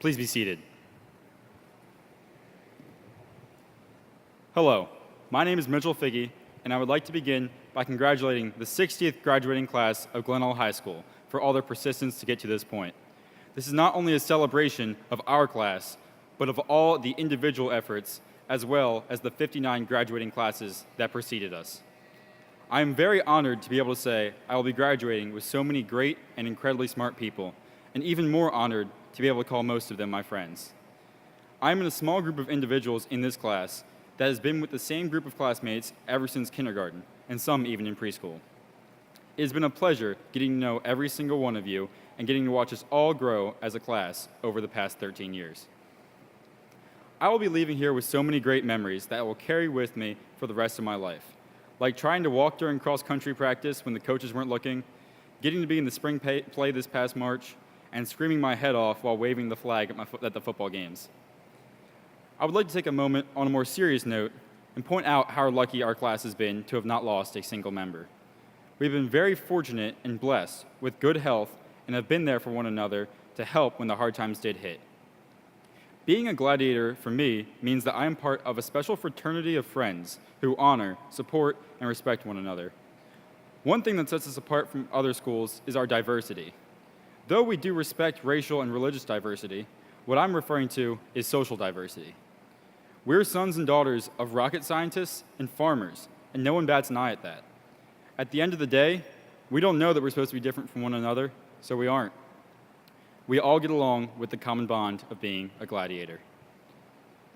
Please be seated. Hello, my name is Mitchell Figge, and I would like to begin by congratulating the 60th graduating class of Glenelg High School for all their persistence to get to this point. This is not only a celebration of our class, but of all the individual efforts, as well as the 59 graduating classes that preceded us. I am very honored to be able to say I will be graduating with so many great and incredibly smart people, and even more honored to be able to call most of them my friends. I am in a small group of individuals in this class that has been with the same group of classmates ever since kindergarten, and some even in preschool. It has been a pleasure getting to know every single one of you and getting to watch us all grow as a class over the past 13 years. I will be leaving here with so many great memories that I will carry with me for the rest of my life, like trying to walk during cross-country practice when the coaches weren't looking, getting to be in the spring play this past March, and screaming my head off while waving the flag at the football games. I would like to take a moment on a more serious note and point out how lucky our class has been to have not lost a single member. We've been very fortunate and blessed with good health and have been there for one another to help when the hard times did hit. Being a gladiator for me means that I am part of a special fraternity of friends who honor, support, and respect one another. One thing that sets us apart from other schools is our diversity. Though we do respect racial and religious diversity, what I'm referring to is social diversity. We're sons and daughters of rocket scientists and farmers, and no one bats an eye at that. At the end of the day, we don't know that we're supposed to be different from one another, so we aren't. We all get along with the common bond of being a gladiator.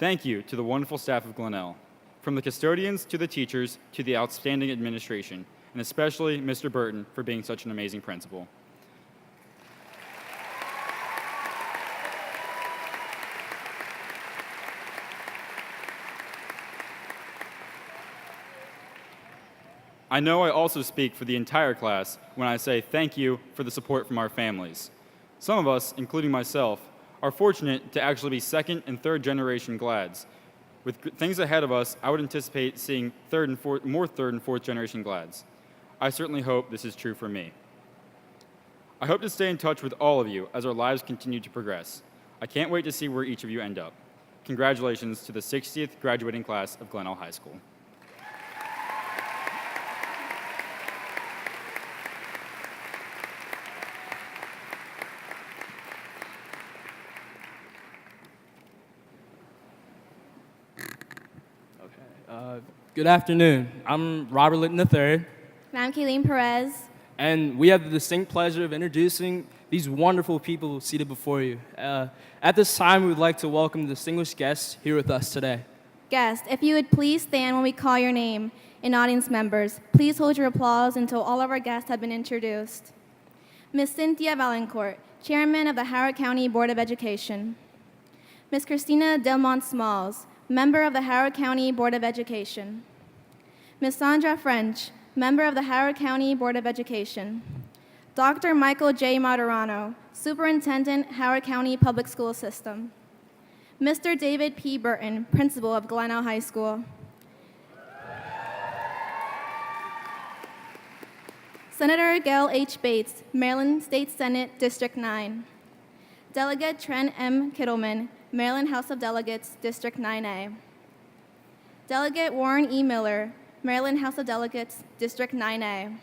Thank you to the wonderful staff of Glenelg, from the custodians to the teachers to the outstanding administration, and especially Mr. Burton for being such an amazing principal. I know I also speak for the entire class when I say thank you for the support from our families. Some of us, including myself, are fortunate to actually be second and third generation Glads. With things ahead of us, I would anticipate seeing more third and fourth generation Glads. I certainly hope this is true for me. I hope to stay in touch with all of you as our lives continue to progress. I can't wait to see where each of you end up. Congratulations to the 60th graduating class of Glenelg High School. Good afternoon. I'm Robert Litton III. And I'm Kayleen Perez. And we have the distinct pleasure of introducing these wonderful people seated before you. At this time, we would like to welcome the distinguished guests here with us today. Guests, if you would please stand when we call your name, and audience members, please hold your applause until all of our guests have been introduced. Ms. Cynthia Valencourt, Chairman of the Howard County Board of Education. Ms. Christina Delmont Smalls, Member of the Howard County Board of Education. Ms. Sandra French, Member of the Howard County Board of Education. Dr. Michael J. Maturano, Superintendent, Howard County Public School System. Mr. David P. Burton, Principal of Glenelg High School. Senator Gail H. Bates, Maryland State Senate, District 9. Delegate Trent M. Kittleman, Maryland House of Delegates, District 9A. Delegate Warren E. Miller, Maryland House of Delegates, District 9A.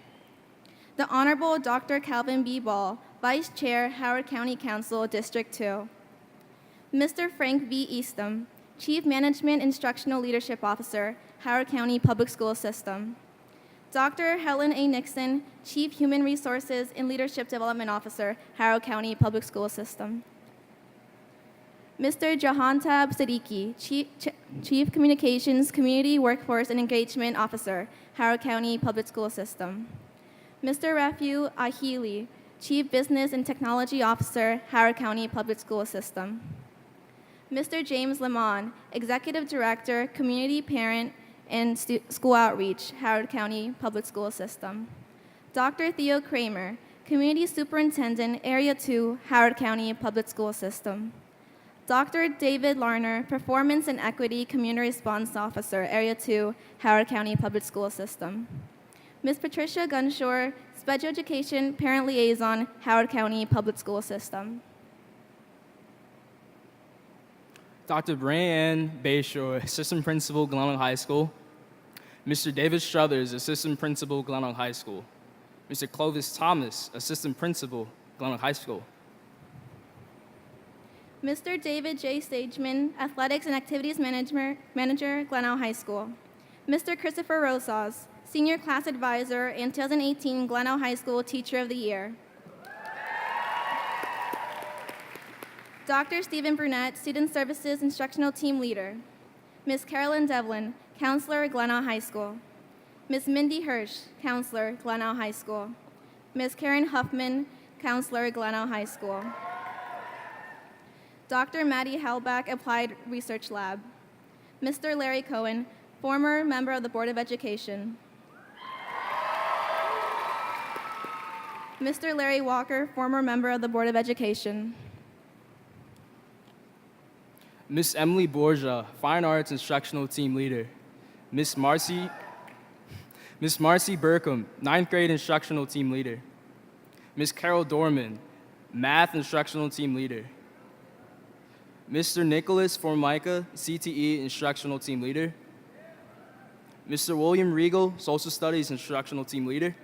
The Honorable Dr. Calvin B. Ball, Vice Chair, Howard County Council, District 2. Mr. Frank V. Eastham, Chief Management Instructional Leadership Officer, Howard County Public School System. Dr. Helen A. Nixon, Chief Human Resources and Leadership Development Officer, Howard County Public School System. Mr. Jahantab Siddiqui, Chief Communications, Community Workforce and Engagement Officer, Howard County Public School System. Mr. Rafiu Ahili, Chief Business and Technology Officer, Howard County Public School System. Mr. James Lemon, Executive Director, Community Parent and School Outreach, Howard County Public School System. Dr. Theo Kramer, Community Superintendent, Area 2, Howard County Public School System. Dr. David Larner, Performance and Equity Community Response Officer, Area 2, Howard County Public School System. Ms. Patricia Gunshore, Special Education Parent Liaison, Howard County Public School System. Dr. Brianne Bayshore, Assistant Principal, Glenelg High School. Mr. David Struthers, Assistant Principal, Glenelg High School. Mr. Clovis Thomas, Assistant Principal, Glenelg High School. Mr. David J. Stageman, Athletics and Activities Manager, Glenelg High School. Mr. Christopher Rosas, Senior Class Advisor and 2018 Glenelg High School Teacher of the Year. Dr. Stephen Brunette, Student Services Instructional Team Leader. Ms. Carolyn Devlin, Counselor, Glenelg High School. Ms. Mindy Hirsch, Counselor, Glenelg High School. Ms. Karen Huffman, Counselor, Glenelg High School. Dr. Maddie Hellback, Applied Research Lab. Mr. Larry Cohen, former member of the Board of Education. Mr. Larry Walker, former member of the Board of Education. Miss Emily Borgia, Fine Arts Instructional Team Leader. Miss Marcy Burkham, 9th Grade Instructional Team Leader. Miss Carol Dorman, Math Instructional Team Leader. Mr. Nicholas Formica, CTE Instructional Team Leader. Mr. William Regal, Social Studies Instructional Team Leader.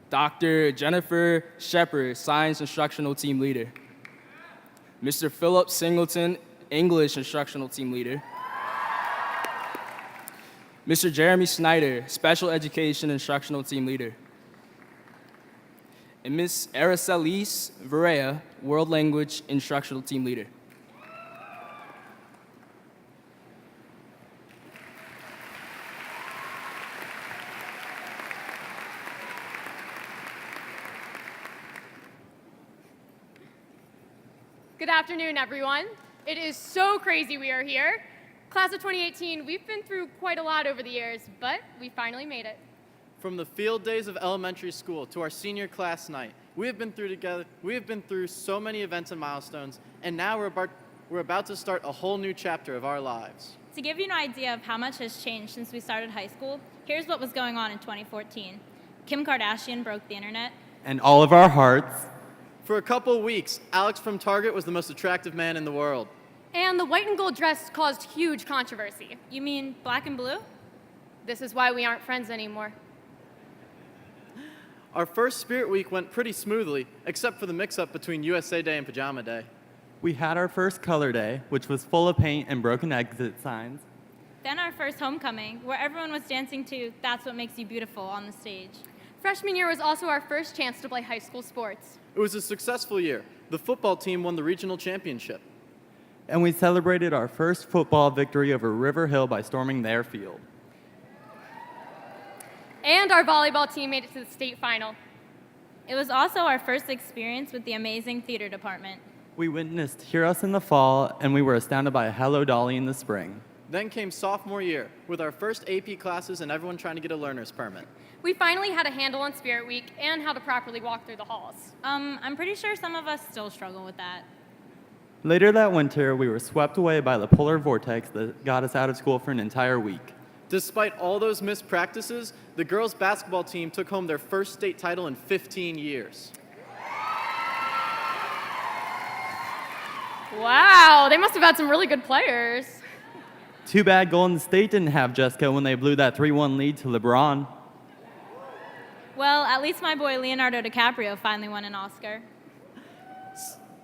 Dr. Jennifer Shepard, Science Instructional Team Leader. Mr. Philip Singleton, English Instructional Team Leader. Mr. Jeremy Snyder, Special Education Instructional Team Leader. And Ms. Aracelice Varela, World Language Instructional Team Leader. Good afternoon, everyone. It is so crazy we are here. Class of 2018, we've been through quite a lot over the years, but we finally made it. From the field days of elementary school to our senior class night, we have been through so many events and milestones, and now we're about to start a whole new chapter of our lives. To give you an idea of how much has changed since we started high school, here's what was going on in 2014. Kim Kardashian broke the internet. And all of our hearts. For a couple weeks, Alex from Target was the most attractive man in the world. And the white and gold dress caused huge controversy. You mean black and blue? This is why we aren't friends anymore. Our first Spirit Week went pretty smoothly, except for the mix-up between USA Day and Pajama Day. We had our first color day, which was full of paint and broken exit signs. Then our first homecoming, where everyone was dancing to That's What Makes You Beautiful on the stage. Freshman year was also our first chance to play high school sports. It was a successful year. The football team won the regional championship. And we celebrated our first football victory over River Hill by storming their field. And our volleyball team made it to the state final. It was also our first experience with the amazing theater department. We witnessed Hear Us in the fall, and we were astounded by Hello Dolly in the spring. Then came sophomore year, with our first AP classes and everyone trying to get a learner's permit. We finally had a handle on Spirit Week and how to properly walk through the halls. I'm pretty sure some of us still struggle with that. Later that winter, we were swept away by the polar vortex that got us out of school for an entire week. Despite all those missed practices, the girls' basketball team took home their first state title in 15 years. Wow, they must have had some really good players. Too bad Golden State didn't have Jessica when they blew that 3-1 lead to LeBron. Well, at least my boy Leonardo DiCaprio finally won an Oscar.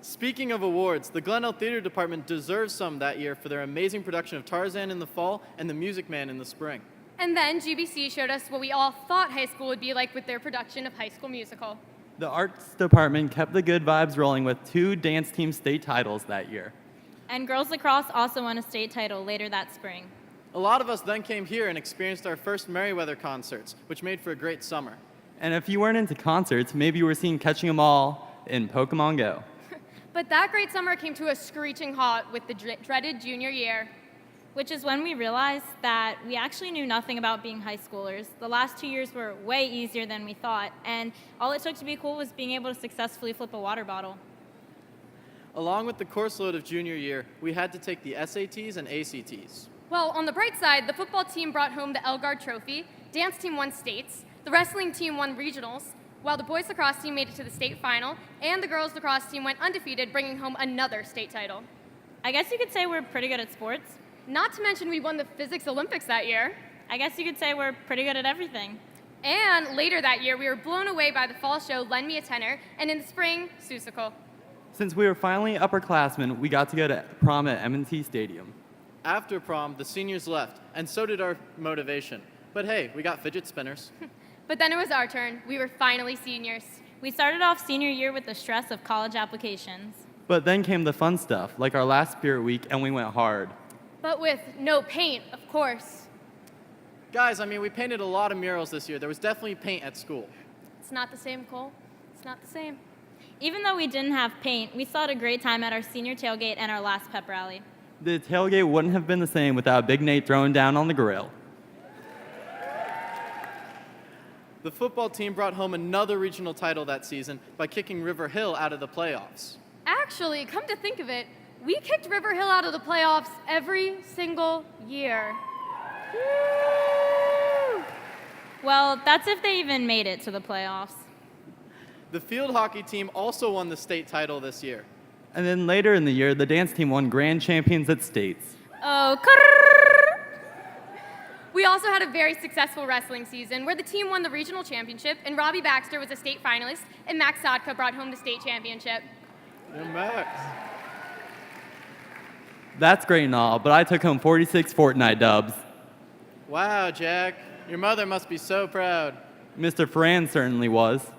Speaking of awards, the Glenelg Theater Department deserves some that year for their amazing production of Tarzan in the fall and The Music Man in the spring. And then GBC showed us what we all thought high school would be like with their production of High School Musical. The arts department kept the good vibes rolling with 2 dance team state titles that year. And girls lacrosse also won a state title later that spring. A lot of us then came here and experienced our first Merriweather concerts, which made for a great summer. And if you weren't into concerts, maybe you were seeing Catching 'Em All in Pokemon Go. But that great summer came to a screeching halt with the dreaded junior year. Which is when we realized that we actually knew nothing about being high schoolers. The last 2 years were way easier than we thought, and all it took to be cool was being able to successfully flip a water bottle. Along with the course load of junior year, we had to take the SATs and ACTs. Well, on the bright side, the football team brought home the Elgard Trophy, dance team won states, the wrestling team won regionals, while the boys lacrosse team made it to the state final, and the girls lacrosse team went undefeated, bringing home another state title. I guess you could say we're pretty good at sports. Not to mention we won the Physics Olympics that year. I guess you could say we're pretty good at everything. And later that year, we were blown away by the fall show Lend Me a Tenor, and in the spring, Seussical. Since we were finally upperclassmen, we got to go to prom at M&T Stadium. After prom, the seniors left, and so did our motivation. But hey, we got fidget spinners. But then it was our turn. We were finally seniors. We started off senior year with the stress of college applications. But then came the fun stuff, like our last spirit week, and we went hard. But with no paint, of course. Guys, we painted a lot of murals this year. There was definitely paint at school. It's not the same, Cole. It's not the same. Even though we didn't have paint, we still had a great time at our senior tailgate and our last pep rally. The tailgate wouldn't have been the same without Big Nate throwing down on the grill. The football team brought home another regional title that season by kicking River Hill out of the playoffs. Actually, come to think of it, we kicked River Hill out of the playoffs every single year. Well, that's if they even made it to the playoffs. The field hockey team also won the state title this year. And then later in the year, the dance team won grand champions at states. Oh, We also had a very successful wrestling season where the team won the regional championship, and Robbie Baxter was a state finalist, and Max Sadka brought home the state championship. Yeah, Max. That's great and all, but I took home 46 Fortnite dubs. Wow, Jack. Your mother must be so proud. Mr. Ferran certainly was.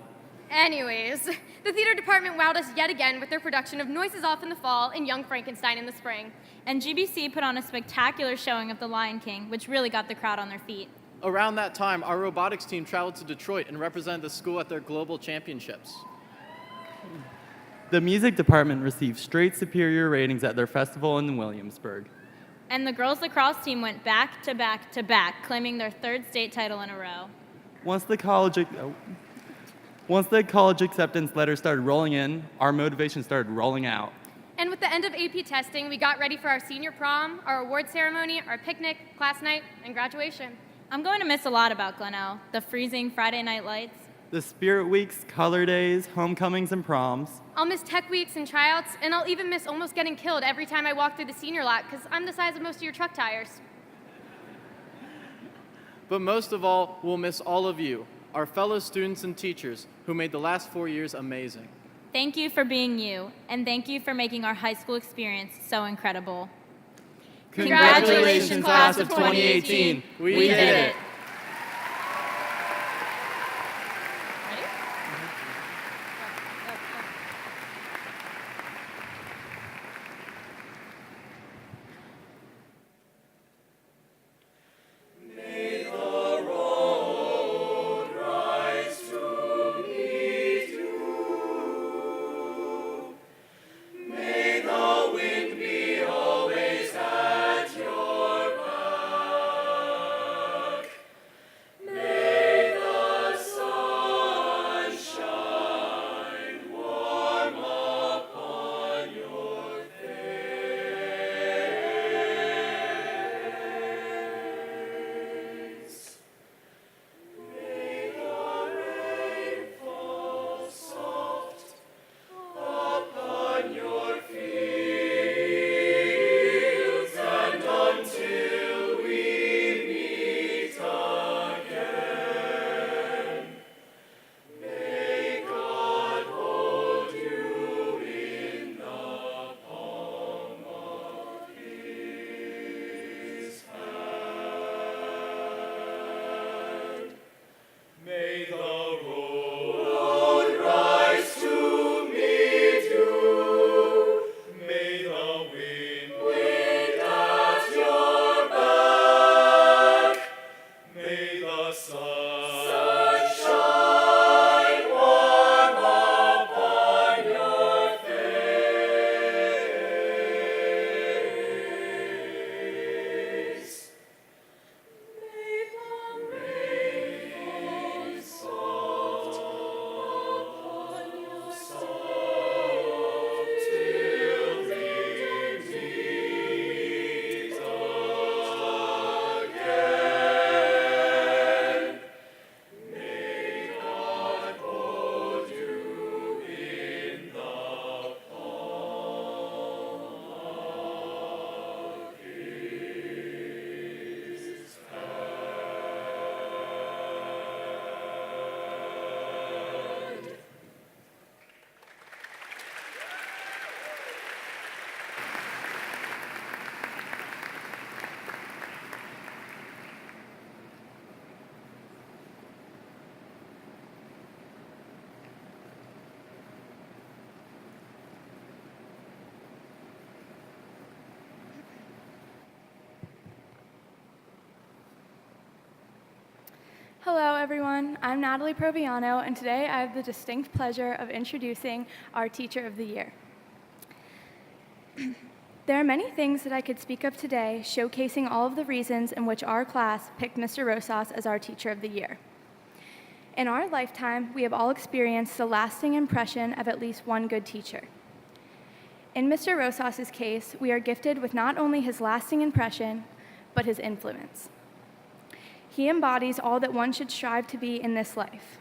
Anyways, the theater department wowed us yet again with their production of Noises Off in the fall and Young Frankenstein in the spring. and GBC put on a spectacular showing of The Lion King, which really got the crowd on their feet. Around that time, our robotics team traveled to Detroit and represented the school at their global championships. The music department received straight superior ratings at their festival in Williamsburg. And the girls lacrosse team went back to back to back, claiming their third state title in a row. Once the college acceptance letters started rolling in, our motivation started rolling out. And with the end of AP testing, we got ready for our senior prom, our award ceremony, our picnic, class night, and graduation. I'm going to miss a lot about Glenelg. The freezing Friday night lights. The spirit weeks, color days, homecomings, and proms. I'll miss tech weeks and tryouts, and I'll even miss almost getting killed every time I walk through the senior lot because I'm the size of most of your truck tires. But most of all, we'll miss all of you, our fellow students and teachers who made the last 4 years amazing. Thank you for being you, and thank you for making our high school experience so incredible. Congratulations, class of 2018. We did it. Hello, everyone. I'm Natalie Proviano, and today I have the distinct pleasure of introducing our Teacher of the Year. There are many things that I could speak of today, showcasing all of the reasons in which our class picked Mr. Rosas as our Teacher of the Year. In our lifetime, we have all experienced the lasting impression of at least one good teacher. In Mr. Rosas' case, we are gifted with not only his lasting impression, but his influence. He embodies all that one should strive to be in this life.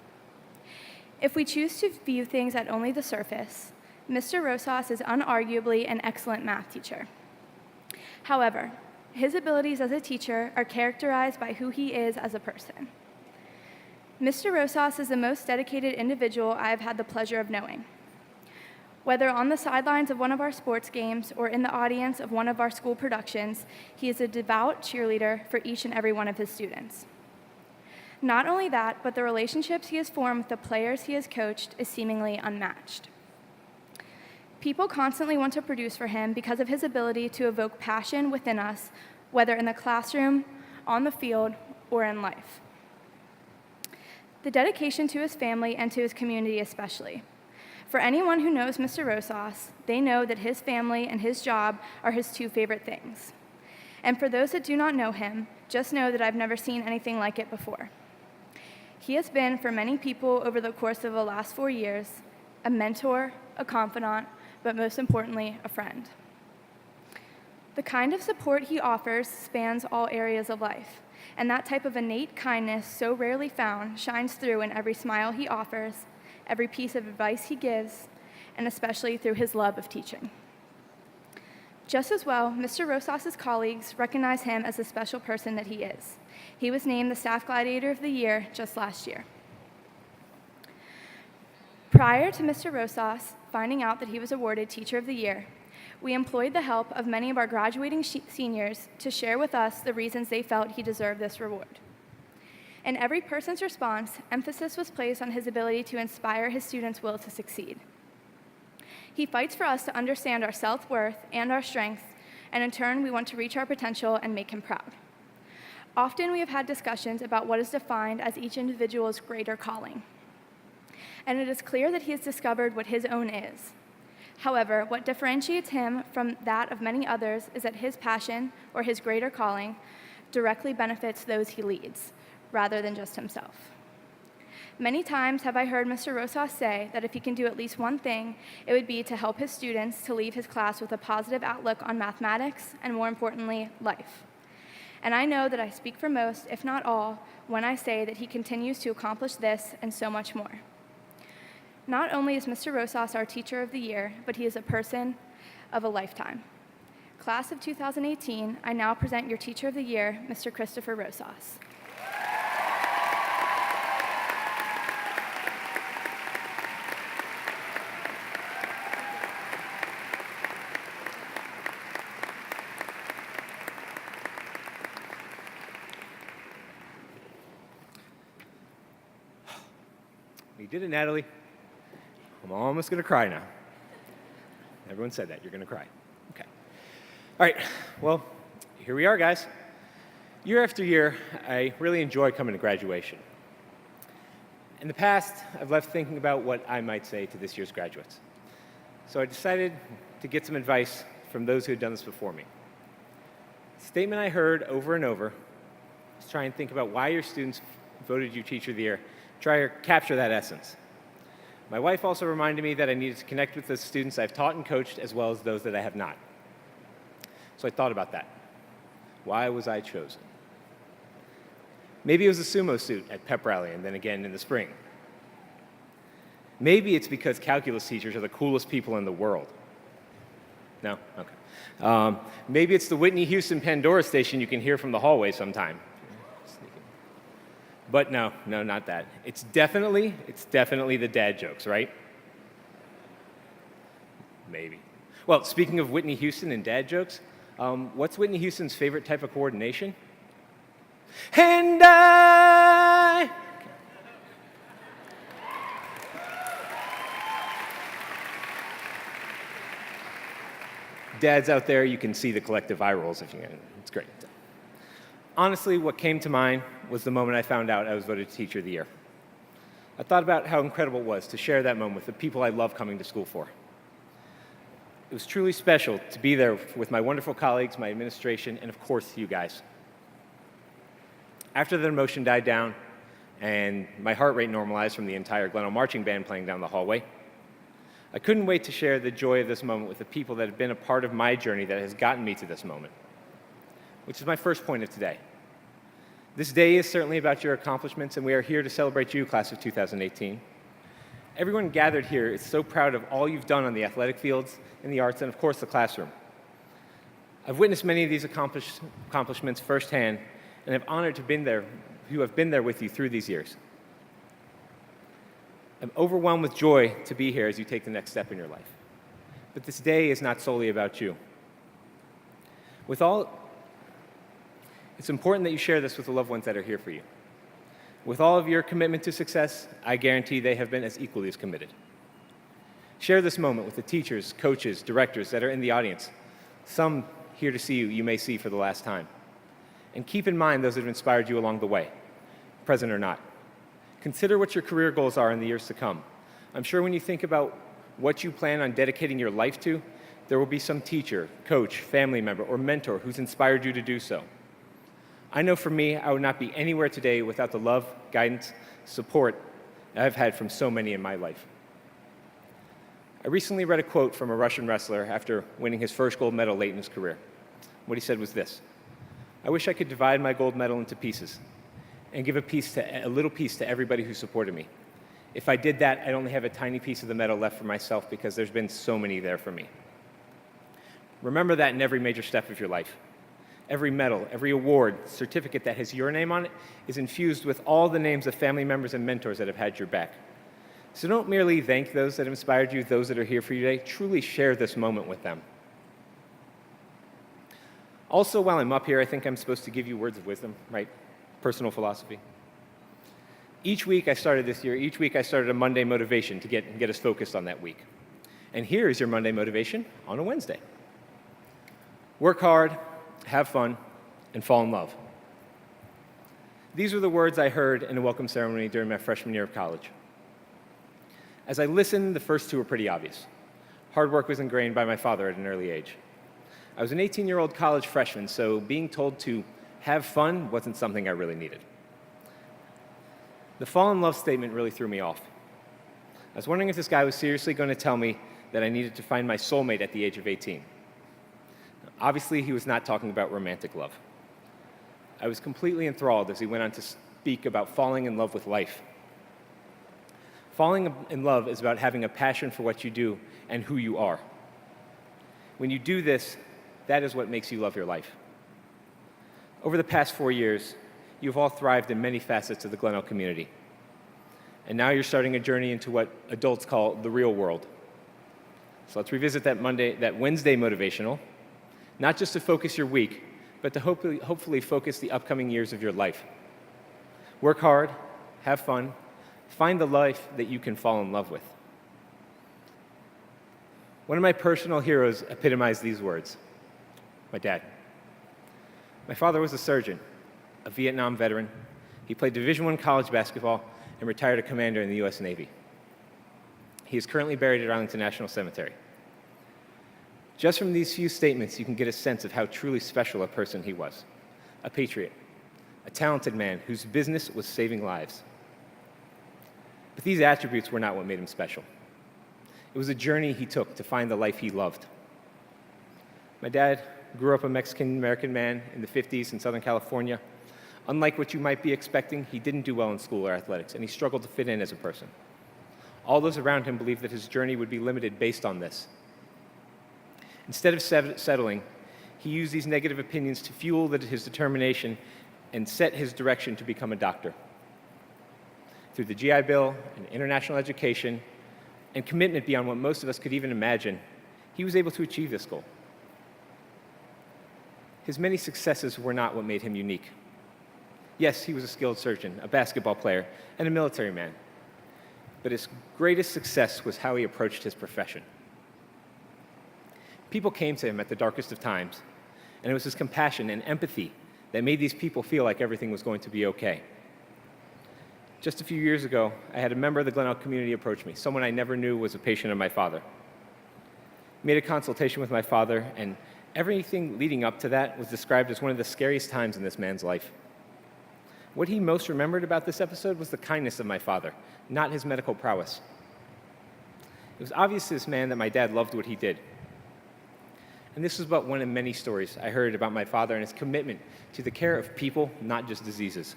If we choose to view things at only the surface, Mr. Rosas is unarguably an excellent math teacher. However, his abilities as a teacher are characterized by who he is as a person. Mr. Rosas is the most dedicated individual I have had the pleasure of knowing. Whether on the sidelines of one of our sports games or in the audience of one of our school productions, he is a devout cheerleader for each and every one of his students. Not only that, but the relationships he has formed with the players he has coached is seemingly unmatched. People constantly want to produce for him because of his ability to evoke passion within us, whether in the classroom, on the field, or in life. The dedication to his family and to his community especially. For anyone who knows Mr. Rosas, they know that his family and his job are his two favorite things. And for those that do not know him, just know that I've never seen anything like it before. He has been, for many people over the course of the last 4 years, a mentor, a confidant, but most importantly, a friend. The kind of support he offers spans all areas of life, and that type of innate kindness so rarely found shines through in every smile he offers, every piece of advice he gives, and especially through his love of teaching. Just as well, Mr. Rosas' colleagues recognize him as the special person that he is. He was named the Staff Gladiator of the Year just last year. Prior to Mr. Rosas finding out that he was awarded Teacher of the Year, we employed the help of many of our graduating seniors to share with us the reasons they felt he deserved this reward. In every person's response, emphasis was placed on his ability to inspire his students' will to succeed. He fights for us to understand our self-worth and our strengths, and in turn, we want to reach our potential and make him proud. Often, we have had discussions about what is defined as each individual's greater calling. And it is clear that he has discovered what his own is. However, what differentiates him from that of many others is that his passion, or his greater calling, directly benefits those he leads, rather than just himself. Many times have I heard Mr. Rosas say that if he can do at least one thing, it would be to help his students to leave his class with a positive outlook on mathematics and, more importantly, life. And I know that I speak for most, if not all, when I say that he continues to accomplish this and so much more. Not only is Mr. Rosas our Teacher of the Year, but he is a person of a lifetime. Class of 2018, I now present your Teacher of the Year, Mr. Christopher Rosas. You did it, Natalie. I'm almost going to cry now. Everyone said that. You're going to cry. Okay. All right. Well, here we are, guys. Year after year, I really enjoy coming to graduation. In the past, I've left thinking about what I might say to this year's graduates. So I decided to get some advice from those who had done this before me. The statement I heard over and over is try and think about why your students voted you Teacher of the Year. Try to capture that essence. My wife also reminded me that I needed to connect with the students I've taught and coached as well as those that I have not. So I thought about that. Why was I chosen? Maybe it was a sumo suit at pep rally and then again in the spring. Maybe it's because calculus teachers are the coolest people in the world. No? Okay. Maybe it's the Whitney Houston Pandora station you can hear from the hallway sometime. But no, not that. It's definitely the dad jokes, right? Maybe. Well, speaking of Whitney Houston and dad jokes, what's Whitney Houston's favorite type of coordination? And I... Dads out there, you can see the collective eye rolls if you can. It's great. Honestly, what came to mind was the moment I found out I was voted Teacher of the Year. I thought about how incredible it was to share that moment with the people I love coming to school for. It was truly special to be there with my wonderful colleagues, my administration, and of course, you guys. After the emotion died down and my heart rate normalized from the entire Glenelg marching band playing down the hallway, I couldn't wait to share the joy of this moment with the people that have been a part of my journey that has gotten me to this moment, which is my first point of today. This day is certainly about your accomplishments, and we are here to celebrate you, class of 2018. Everyone gathered here is so proud of all you've done on the athletic fields, in the arts, and of course the classroom. I've witnessed many of these accomplishments firsthand, and I'm honored to have been there with you through these years. I'm overwhelmed with joy to be here as you take the next step in your life. But this day is not solely about you. It's important that you share this with the loved ones that are here for you. With all of your commitment to success, I guarantee they have been as equally as committed. Share this moment with the teachers, coaches, directors that are in the audience. Some here to see you may see for the last time. And keep in mind those that have inspired you along the way, present or not. Consider what your career goals are in the years to come. I'm sure when you think about what you plan on dedicating your life to, there will be some teacher, coach, family member, or mentor who's inspired you to do so. I know for me, I would not be anywhere today without the love, guidance, support I've had from so many in my life. I recently read a quote from a Russian wrestler after winning his first gold medal late in his career. What he said was this: "I wish I could divide my gold medal into pieces and give a little piece to everybody who supported me. If I did that, I'd only have a tiny piece of the medal left for myself because there's been so many there for me." Remember that in every major step of your life. Every medal, every award, certificate that has your name on it is infused with all the names of family members and mentors that have had your back. So don't merely thank those that have inspired you, those that are here for you today. Truly share this moment with them. Also, while I'm up here, I think I'm supposed to give you words of wisdom, right? Personal philosophy. Each week I started a Monday motivation to get us focused on that week. And here is your Monday motivation on a Wednesday. Work hard, have fun, and fall in love. These were the words I heard in a welcome ceremony during my freshman year of college. As I listened, the first two were pretty obvious. Hard work was ingrained by my father at an early age. I was an 18-year-old college freshman, so being told to have fun wasn't something I really needed. The fall in love statement really threw me off. I was wondering if this guy was seriously going to tell me that I needed to find my soulmate at the age of 18. Obviously, he was not talking about romantic love. I was completely enthralled as he went on to speak about falling in love with life. Falling in love is about having a passion for what you do and who you are. When you do this, that is what makes you love your life. Over the past 4 years, you've all thrived in many facets of the Glenelg community. And now you're starting a journey into what adults call the real world. So let's revisit that Wednesday motivational, not just to focus your week, but to hopefully focus the upcoming years of your life. Work hard, have fun, find the life that you can fall in love with. One of my personal heroes epitomized these words: my dad. My father was a surgeon, a Vietnam veteran. He played Division I college basketball and retired a commander in the U.S. Navy. He is currently buried at Arlington National Cemetery. Just from these few statements, you can get a sense of how truly special a person he was. A patriot, a talented man whose business was saving lives. But these attributes were not what made him special. It was a journey he took to find the life he loved. My dad grew up a Mexican-American man in the 50s in Southern California. Unlike what you might be expecting, he didn't do well in school or athletics, and he struggled to fit in as a person. All those around him believed that his journey would be limited based on this. Instead of settling, he used these negative opinions to fuel his determination and set his direction to become a doctor. Through the GI Bill and international education and commitment beyond what most of us could even imagine, he was able to achieve this goal. His many successes were not what made him unique. Yes, he was a skilled surgeon, a basketball player, and a military man. But his greatest success was how he approached his profession. People came to him at the darkest of times, and it was his compassion and empathy that made these people feel like everything was going to be okay. Just a few years ago, I had a member of the Glenelg community approach me, someone I never knew was a patient of my father. Made a consultation with my father, and everything leading up to that was described as one of the scariest times in this man's life. What he most remembered about this episode was the kindness of my father, not his medical prowess. It was obvious to this man that my dad loved what he did. And this was but one of many stories I heard about my father and his commitment to the care of people, not just diseases.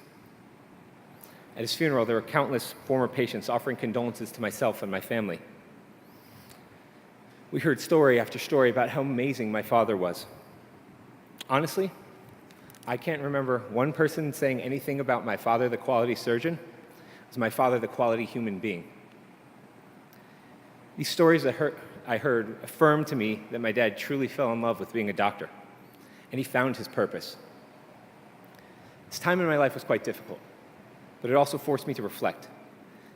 At his funeral, there were countless former patients offering condolences to myself and my family. We heard story after story about how amazing my father was. Honestly, I can't remember one person saying anything about my father, the quality surgeon, as my father, the quality human being. These stories I heard affirmed to me that my dad truly fell in love with being a doctor, and he found his purpose. This time in my life was quite difficult, but it also forced me to reflect.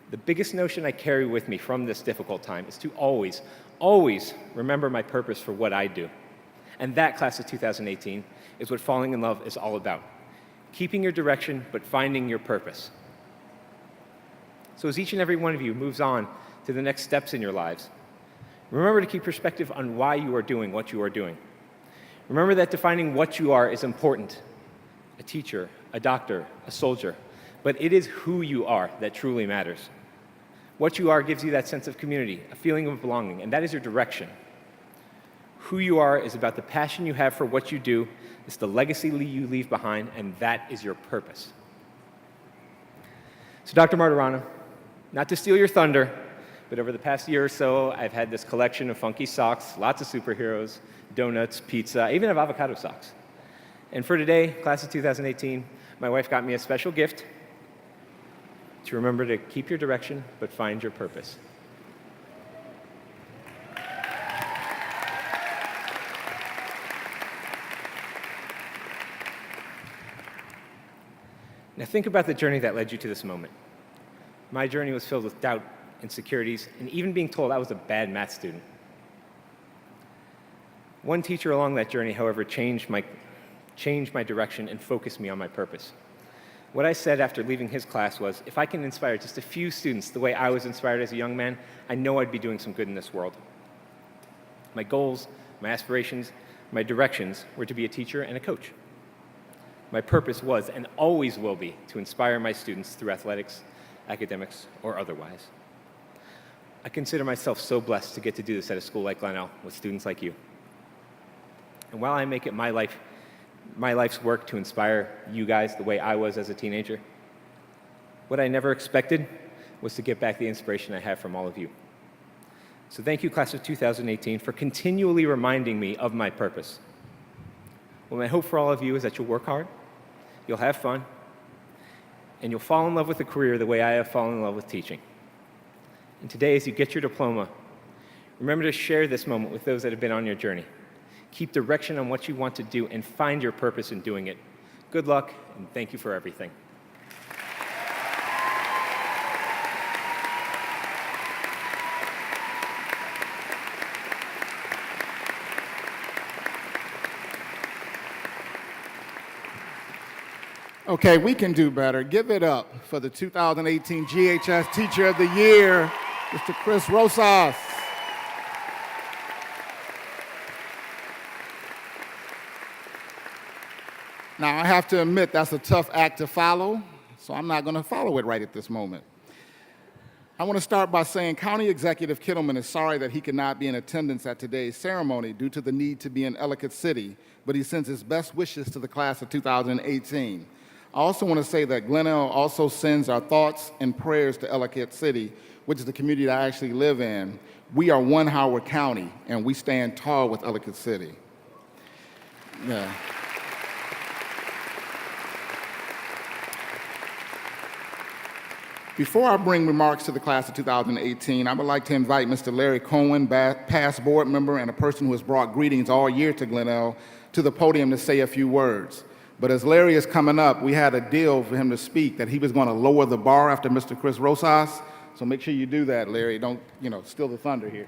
The biggest notion I carry with me from this difficult time is to always, always remember my purpose for what I do. And that, class of 2018, is what falling in love is all about. Keeping your direction, but finding your purpose. So as each and every one of you moves on to the next steps in your lives, remember to keep perspective on why you are doing what you are doing. Remember that defining what you are is important. A teacher, a doctor, a soldier. But it is who you are that truly matters. What you are gives you that sense of community, a feeling of belonging, and that is your direction. Who you are is about the passion you have for what you do, it's the legacy you leave behind, and that is your purpose. So Dr. Martirana, not to steal your thunder, but over the past year or so, I've had this collection of funky socks, lots of superheroes, donuts, pizza, I even have avocado socks. And for today, class of 2018, my wife got me a special gift to remember to keep your direction, but find your purpose. Now think about the journey that led you to this moment. My journey was filled with doubt, insecurities, and even being told I was a bad math student. One teacher along that journey, however, changed my direction and focused me on my purpose. What I said after leaving his class was, if I can inspire just a few students the way I was inspired as a young man, I know I'd be doing some good in this world. My goals, my aspirations, my directions were to be a teacher and a coach. My purpose was and always will be to inspire my students through athletics, academics, or otherwise. I consider myself so blessed to get to do this at a school like Glenelg with students like you. And while I make it my life's work to inspire you guys the way I was as a teenager, what I never expected was to get back the inspiration I have from all of you. So thank you, class of 2018, for continually reminding me of my purpose. Well, my hope for all of you is that you'll work hard, you'll have fun, and you'll fall in love with a career the way I have fallen in love with teaching. And today, as you get your diploma, remember to share this moment with those that have been on your journey. Keep direction on what you want to do and find your purpose in doing it. Good luck, and thank you for everything. Okay, we can do better. Give it up for the 2018 GHS Teacher of the Year, Mr. Chris Rosas. Now, I have to admit that's a tough act to follow, so I'm not going to follow it right at this moment. I want to start by saying County Executive Kittleman is sorry that he could not be in attendance at today's ceremony due to the need to be in Ellicott City, but he sends his best wishes to the class of 2018. I also want to say that Glenelg also sends our thoughts and prayers to Ellicott City, which is the community that I actually live in. We are one Howard County, and we stand tall with Ellicott City. Yeah. Before I bring remarks to the class of 2018, I would like to invite Mr. Larry Cohen, past board member and a person who has brought greetings all year to Glenelg, to the podium to say a few words. But as Larry is coming up, we had a deal for him to speak that he was going to lower the bar after Mr. Chris Rosas. So make sure you do that, Larry. Don't, steal the thunder here.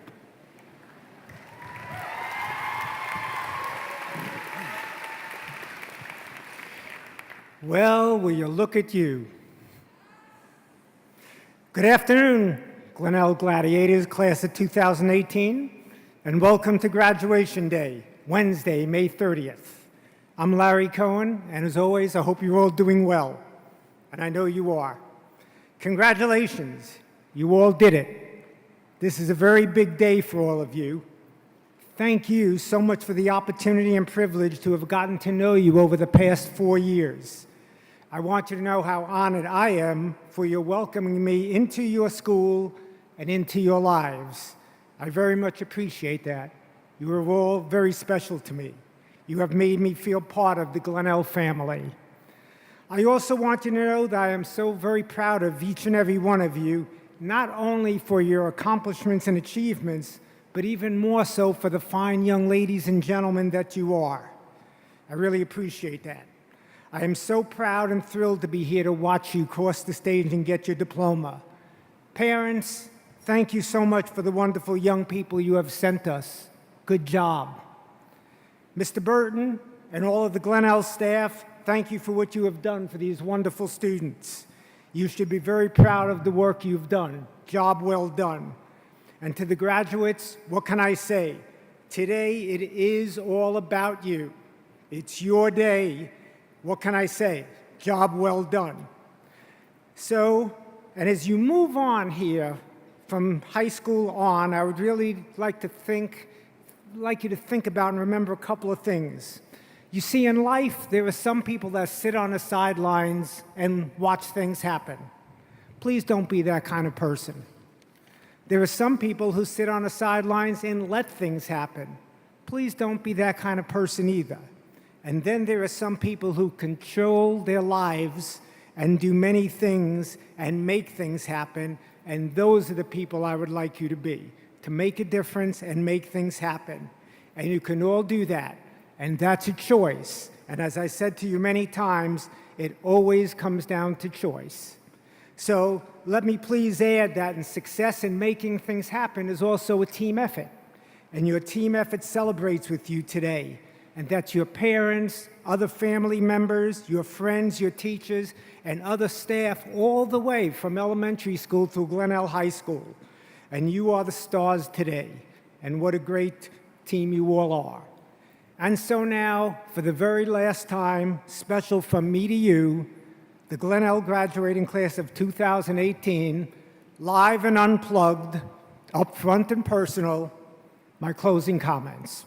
Well, will you look at you? Good afternoon, Glenelg Gladiators, class of 2018, and welcome to Graduation Day, Wednesday, May 30th. I'm Larry Cohen, and as always, I hope you're all doing well, and I know you are. Congratulations, you all did it. This is a very big day for all of you. Thank you so much for the opportunity and privilege to have gotten to know you over the past 4 years. I want you to know how honored I am for your welcoming me into your school and into your lives. I very much appreciate that. You are all very special to me. You have made me feel part of the Glenelg family. I also want you to know that I am so very proud of each and every one of you, not only for your accomplishments and achievements, but even more so for the fine young ladies and gentlemen that you are. I really appreciate that. I am so proud and thrilled to be here to watch you cross the stage and get your diploma. Parents, thank you so much for the wonderful young people you have sent us. Good job. Mr. Burton and all of the Glenelg staff, thank you for what you have done for these wonderful students. You should be very proud of the work you've done. Job well done. And to the graduates, what can I say? Today, it is all about you. It's your day. What can I say? Job well done. So, and as you move on here from high school on, I would really like you to think about and remember a couple of things. You see, in life, there are some people that sit on the sidelines and watch things happen. Please don't be that kind of person. There are some people who sit on the sidelines and let things happen. Please don't be that kind of person either. And then there are some people who control their lives and do many things and make things happen, and those are the people I would like you to be, to make a difference and make things happen. And you can all do that, and that's a choice. And as I said to you many times, it always comes down to choice. So let me please add that in success in making things happen is also a team effort. And your team effort celebrates with you today. And that's your parents, other family members, your friends, your teachers, and other staff all the way from elementary school through Glenelg High School. And you are the stars today. And what a great team you all are. And so now, for the very last time, special from me to you, the Glenelg graduating class of 2018, live and unplugged, up front and personal, my closing comments.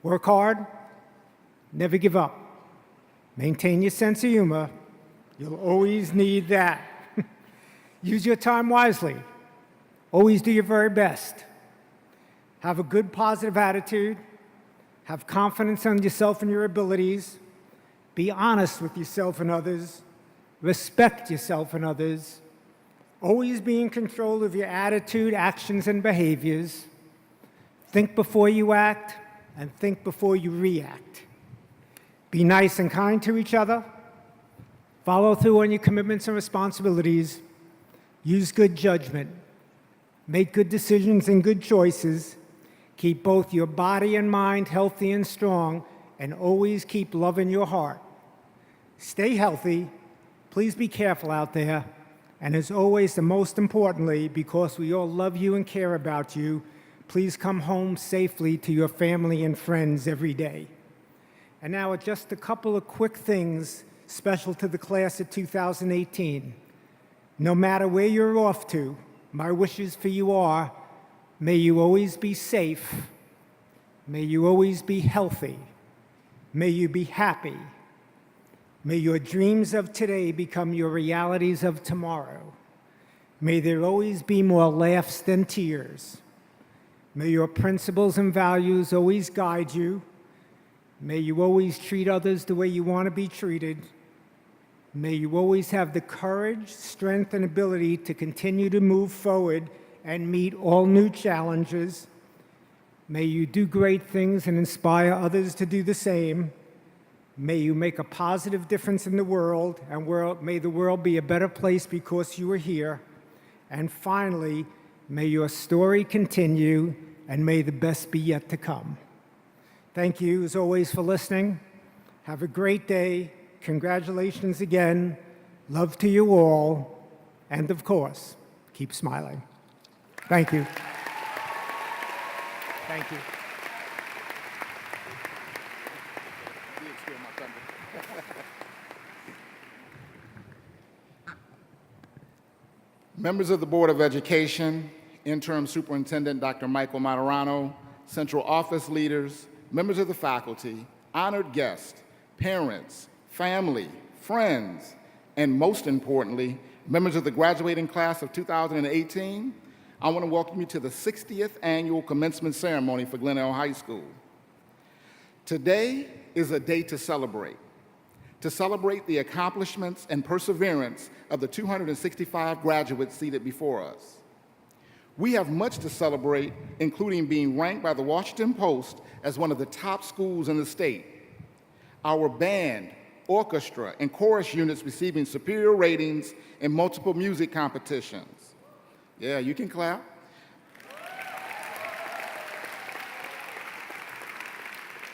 Work hard, never give up. Maintain your sense of humor. You'll always need that. Use your time wisely. Always do your very best. Have a good, positive attitude. Have confidence in yourself and your abilities. Be honest with yourself and others. Respect yourself and others. Always be in control of your attitude, actions, and behaviors. Think before you act, and think before you react. Be nice and kind to each other. Follow through on your commitments and responsibilities. Use good judgment. Make good decisions and good choices. Keep both your body and mind healthy and strong, and always keep love in your heart. Stay healthy. Please be careful out there. And as always, and most importantly, because we all love you and care about you, please come home safely to your family and friends every day. And now just a couple of quick things special to the class of 2018. No matter where you're off to, my wishes for you are, may you always be safe, may you always be healthy, may you be happy, may your dreams of today become your realities of tomorrow, may there always be more laughs than tears. May your principles and values always guide you. May you always treat others the way you want to be treated. May you always have the courage, strength, and ability to continue to move forward and meet all new challenges. May you do great things and inspire others to do the same. May you make a positive difference in the world, and may the world be a better place because you are here. And finally, may your story continue, and may the best be yet to come. Thank you, as always, for listening. Have a great day. Congratulations again. Love to you all. And of course, keep smiling. Thank you. Thank you. Members of the Board of Education, Interim Superintendent Dr. Michael Materano, Central Office leaders, members of the faculty, honored guests, parents, family, friends, and most importantly, members of the graduating class of 2018, I want to welcome you to the 60th annual commencement ceremony for Glenelg High School. Today is a day to celebrate the accomplishments and perseverance of the 265 graduates seated before us. We have much to celebrate, including being ranked by the Washington Post as one of the top schools in the state. Our band, orchestra, and chorus units receiving superior ratings in multiple music competitions. Yeah, you can clap.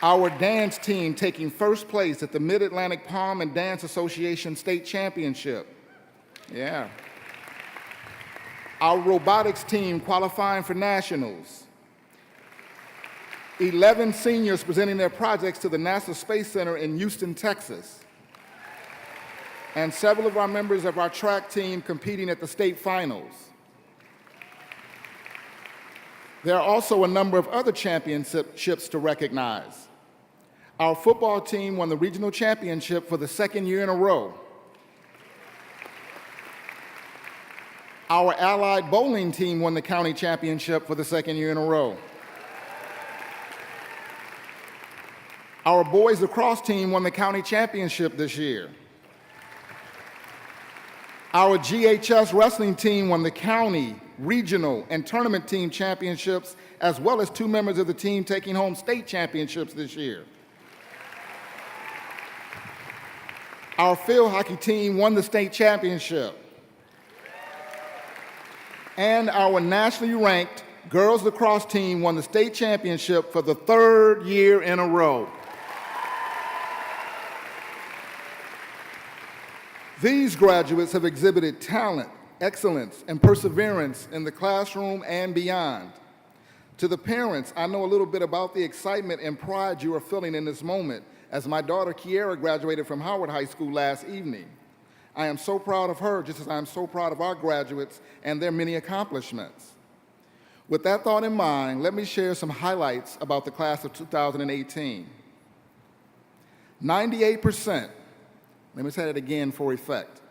Our dance team taking first place at the Mid-Atlantic Palm and Dance Association State Championship. Yeah. Our robotics team qualifying for nationals. 11 seniors presenting their projects to the NASA Space Center in Houston, Texas. And several of our members of our track team competing at the state finals. There are also a number of other championships to recognize. Our football team won the regional championship for the second year in a row. Our allied bowling team won the county championship for the second year in a row. Our boys lacrosse team won the county championship this year. Our GHS wrestling team won the county, regional, and tournament team championships, as well as 2 members of the team taking home state championships this year. Our field hockey team won the state championship. And our nationally ranked girls lacrosse team won the state championship for the 3rd year in a row. These graduates have exhibited talent, excellence, and perseverance in the classroom and beyond. To the parents, I know a little bit about the excitement and pride you are feeling in this moment, as my daughter Kiera graduated from Howard High School last evening. I am so proud of her, just as I am so proud of our graduates and their many accomplishments. With that thought in mind, let me share some highlights about the class of 2018. 98%, let me say that again for effect,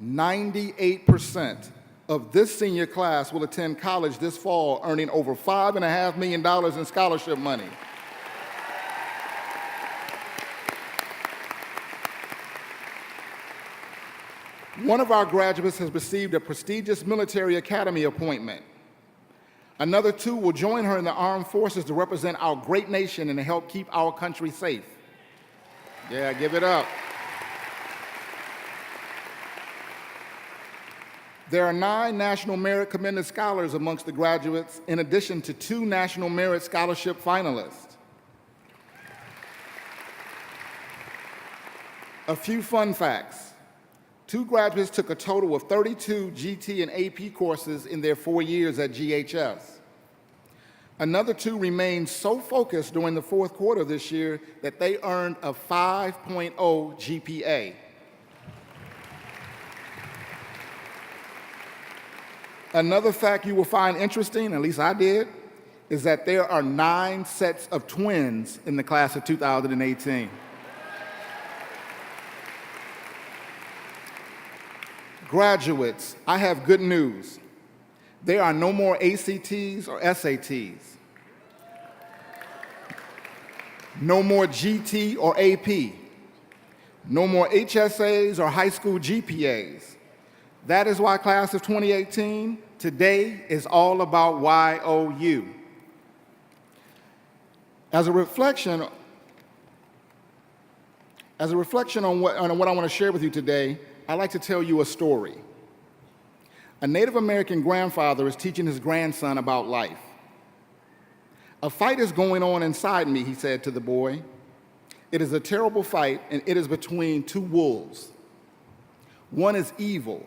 98% of this senior class will attend college this fall, earning over $5.5 million in scholarship money. One of our graduates has received a prestigious military academy appointment. Another 2 will join her in the armed forces to represent our great nation and to help keep our country safe. Yeah, give it up. There are 9 National Merit Commended Scholars amongst the graduates, in addition to 2 National Merit Scholarship finalists. A few fun facts. 2 graduates took a total of 32 GT and AP courses in their 4 years at GHS. Another 2 remained so focused during the 4th quarter this year that they earned a 5.0 GPA. Another fact you will find interesting, at least I did, is that there are 9 sets of twins in the class of 2018. Graduates, I have good news. There are no more ACTs or SATs. No more GT or AP. No more HSAs or high school GPAs. That is why class of 2018 today is all about YOU. As a reflection on what I want to share with you today, I'd like to tell you a story. A Native American grandfather is teaching his grandson about life. "A fight is going on inside me," he said to the boy. It is a terrible fight, and it is between two wolves. One is evil.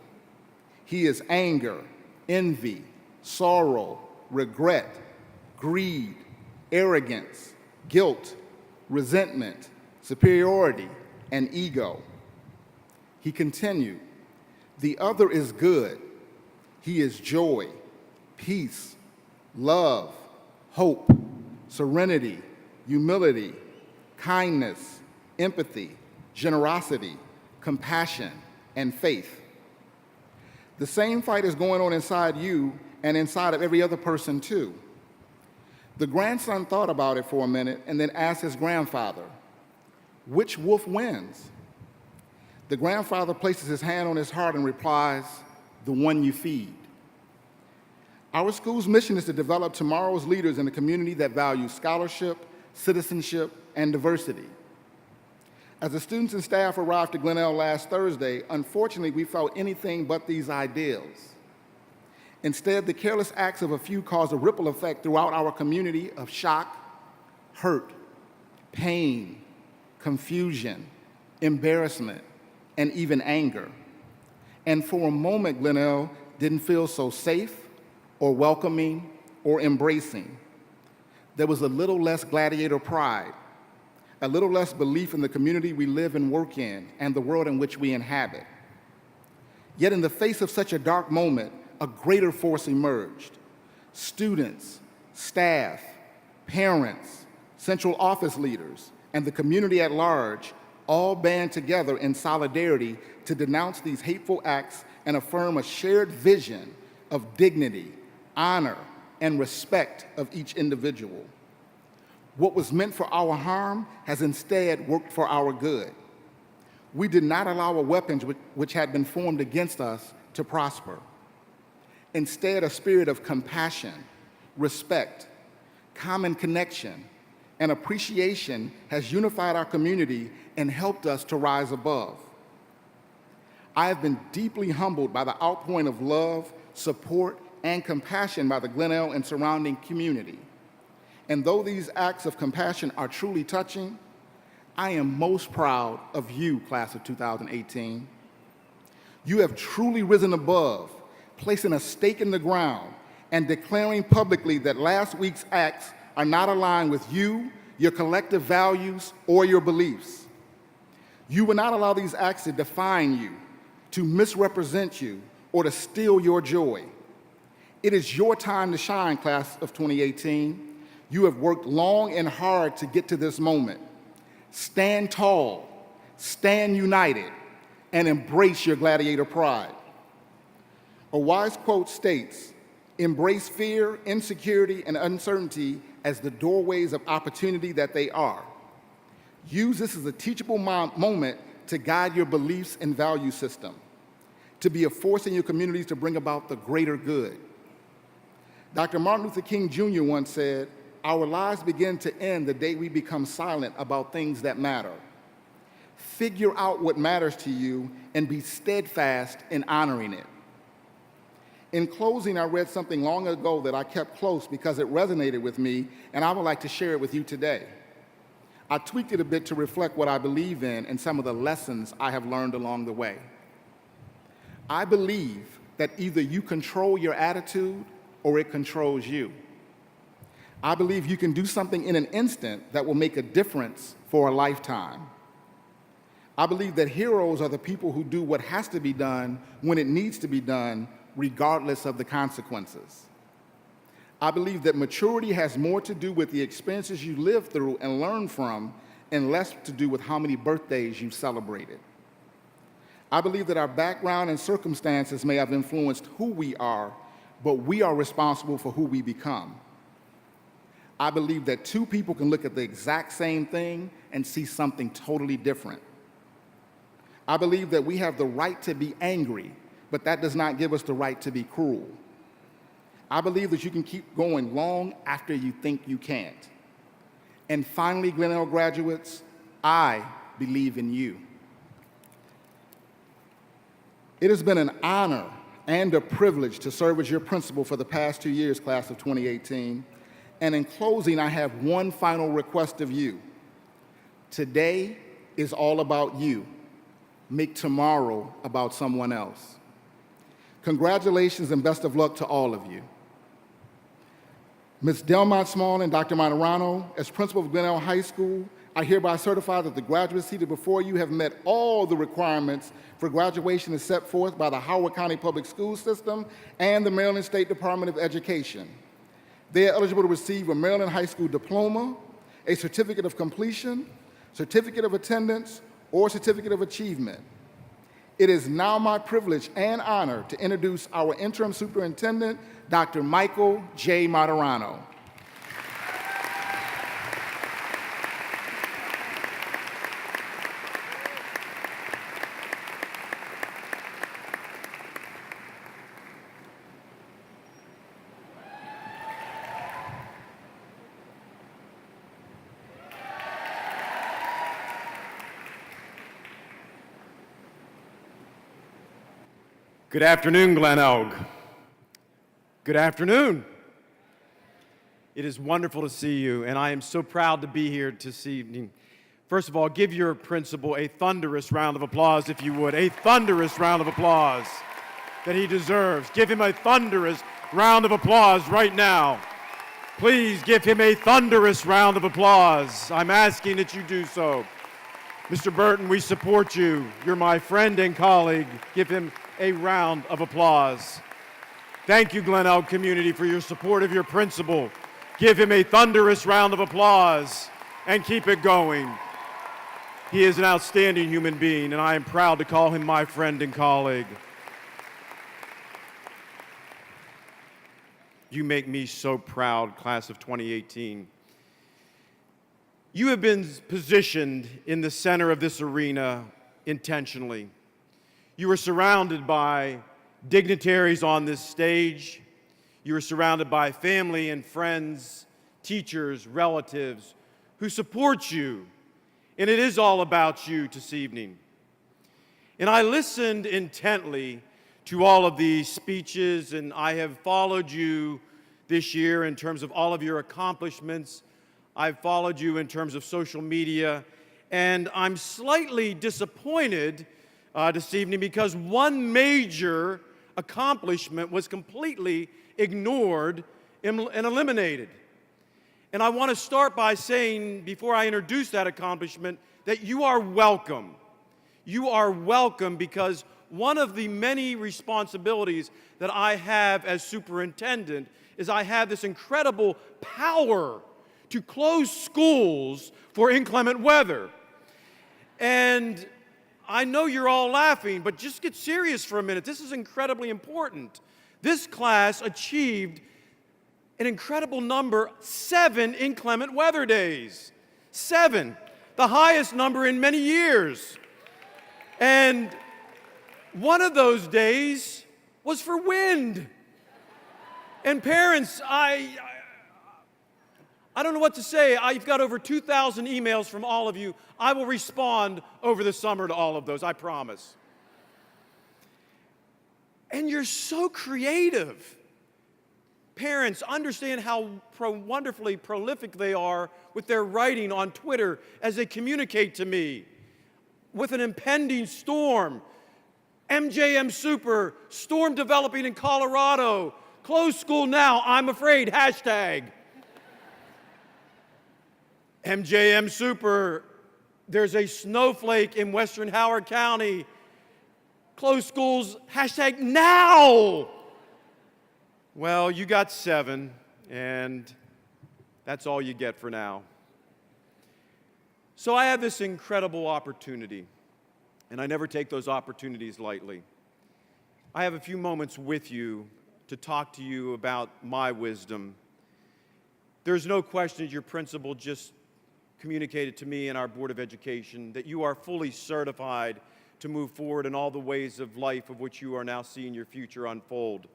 He is anger, envy, sorrow, regret, greed, arrogance, guilt, resentment, superiority, and ego. He continued, the other is good. He is joy, peace, love, hope, serenity, humility, kindness, empathy, generosity, compassion, and faith. The same fight is going on inside you and inside of every other person too. The grandson thought about it for a minute and then asked his grandfather, which wolf wins? The grandfather places his hand on his heart and replies, the one you feed. Our school's mission is to develop tomorrow's leaders in a community that values scholarship, citizenship, and diversity. As the students and staff arrived at Glenelg last Thursday, unfortunately, we felt anything but these ideals. Instead, the careless acts of a few caused a ripple effect throughout our community of shock, hurt, pain, confusion, embarrassment, and even anger. And for a moment, Glenelg didn't feel so safe or welcoming or embracing. There was a little less gladiator pride, a little less belief in the community we live and work in and the world in which we inhabit. Yet in the face of such a dark moment, a greater force emerged. Students, staff, parents, central office leaders, and the community at large all band together in solidarity to denounce these hateful acts and affirm a shared vision of dignity, honor, and respect of each individual. What was meant for our harm has instead worked for our good. We did not allow a weapon which had been formed against us to prosper. Instead, a spirit of compassion, respect, common connection, and appreciation has unified our community and helped us to rise above. I have been deeply humbled by the outpouring of love, support, and compassion by the Glenelg and surrounding community. And though these acts of compassion are truly touching, I am most proud of you, class of 2018. You have truly risen above, placing a stake in the ground and declaring publicly that last week's acts are not aligned with you, your collective values, or your beliefs. You will not allow these acts to define you, to misrepresent you, or to steal your joy. It is your time to shine, class of 2018. You have worked long and hard to get to this moment. Stand tall, stand united, and embrace your gladiator pride. A wise quote states, embrace fear, insecurity, and uncertainty as the doorways of opportunity that they are. Use this as a teachable moment to guide your beliefs and value system, to be a force in your communities to bring about the greater good. Dr. Martin Luther King Jr. once said, our lives begin to end the day we become silent about things that matter. Figure out what matters to you and be steadfast in honoring it. In closing, I read something long ago that I kept close because it resonated with me, and I would like to share it with you today. I tweaked it a bit to reflect what I believe in and some of the lessons I have learned along the way. I believe that either you control your attitude or it controls you. I believe you can do something in an instant that will make a difference for a lifetime. I believe that heroes are the people who do what has to be done when it needs to be done, regardless of the consequences. I believe that maturity has more to do with the experiences you live through and learn from, and less to do with how many birthdays you've celebrated. I believe that our background and circumstances may have influenced who we are, but we are responsible for who we become. I believe that two people can look at the exact same thing and see something totally different. I believe that we have the right to be angry, but that does not give us the right to be cruel. I believe that you can keep going long after you think you can't. And finally, Glenelg graduates, I believe in you. It has been an honor and a privilege to serve as your principal for the past 2 years, class of 2018. And in closing, I have one final request of you. Today is all about you. Make tomorrow about someone else. Congratulations and best of luck to all of you. Ms. Delmont Small and Dr. Monterano, as principal of Glenelg High School, I hereby certify that the graduates seated before you have met all the requirements for graduation as set forth by the Howard County Public School System and the Maryland State Department of Education. They are eligible to receive a Maryland High School diploma, a certificate of completion, certificate of attendance, or certificate of achievement. It is now my privilege and honor to introduce our interim superintendent, Dr. Michael J. Martirano. Good afternoon, Glenelg. Good afternoon. It is wonderful to see you, and I am so proud to be here this evening. First of all, give your principal a thunderous round of applause, if you would. A thunderous round of applause that he deserves. Give him a thunderous round of applause right now. Please give him a thunderous round of applause. I'm asking that you do so. Mr. Burton, we support you. You're my friend and colleague. Give him a round of applause. Thank you, Glenelg community, for your support of your principal. Give him a thunderous round of applause and keep it going. He is an outstanding human being, and I am proud to call him my friend and colleague. You make me so proud, class of 2018. You have been positioned in the center of this arena intentionally. You are surrounded by dignitaries on this stage. You are surrounded by family and friends, teachers, relatives who support you. And it is all about you this evening. And I listened intently to all of these speeches, and I have followed you this year in terms of all of your accomplishments. I've followed you in terms of social media, and I'm slightly disappointed this evening because one major accomplishment was completely ignored and eliminated. And I want to start by saying, before I introduce that accomplishment, that you are welcome. You are welcome because one of the many responsibilities that I have as superintendent is I have this incredible power to close schools for inclement weather. And I know you're all laughing, but just get serious for a minute. This is incredibly important. This class achieved an incredible number, 7 inclement weather days. 7, the highest number in many years. And one of those days was for wind. And parents, I don't know what to say. I've got over 2,000 emails from all of you. I will respond over the summer to all of those, I promise. And you're so creative. Parents, understand how wonderfully prolific they are with their writing on Twitter as they communicate to me. With an impending storm, MJM Super, storm developing in Colorado, close school now, I'm afraid, hashtag. MJM Super, there's a snowflake in western Howard County. Close schools, hashtag now. Well, you got 7, and that's all you get for now. So I have this incredible opportunity, and I never take those opportunities lightly. I have a few moments with you to talk to you about my wisdom. There's no question your principal just communicated to me and our Board of Education that you are fully certified to move forward in all the ways of life of which you are now seeing your future unfold.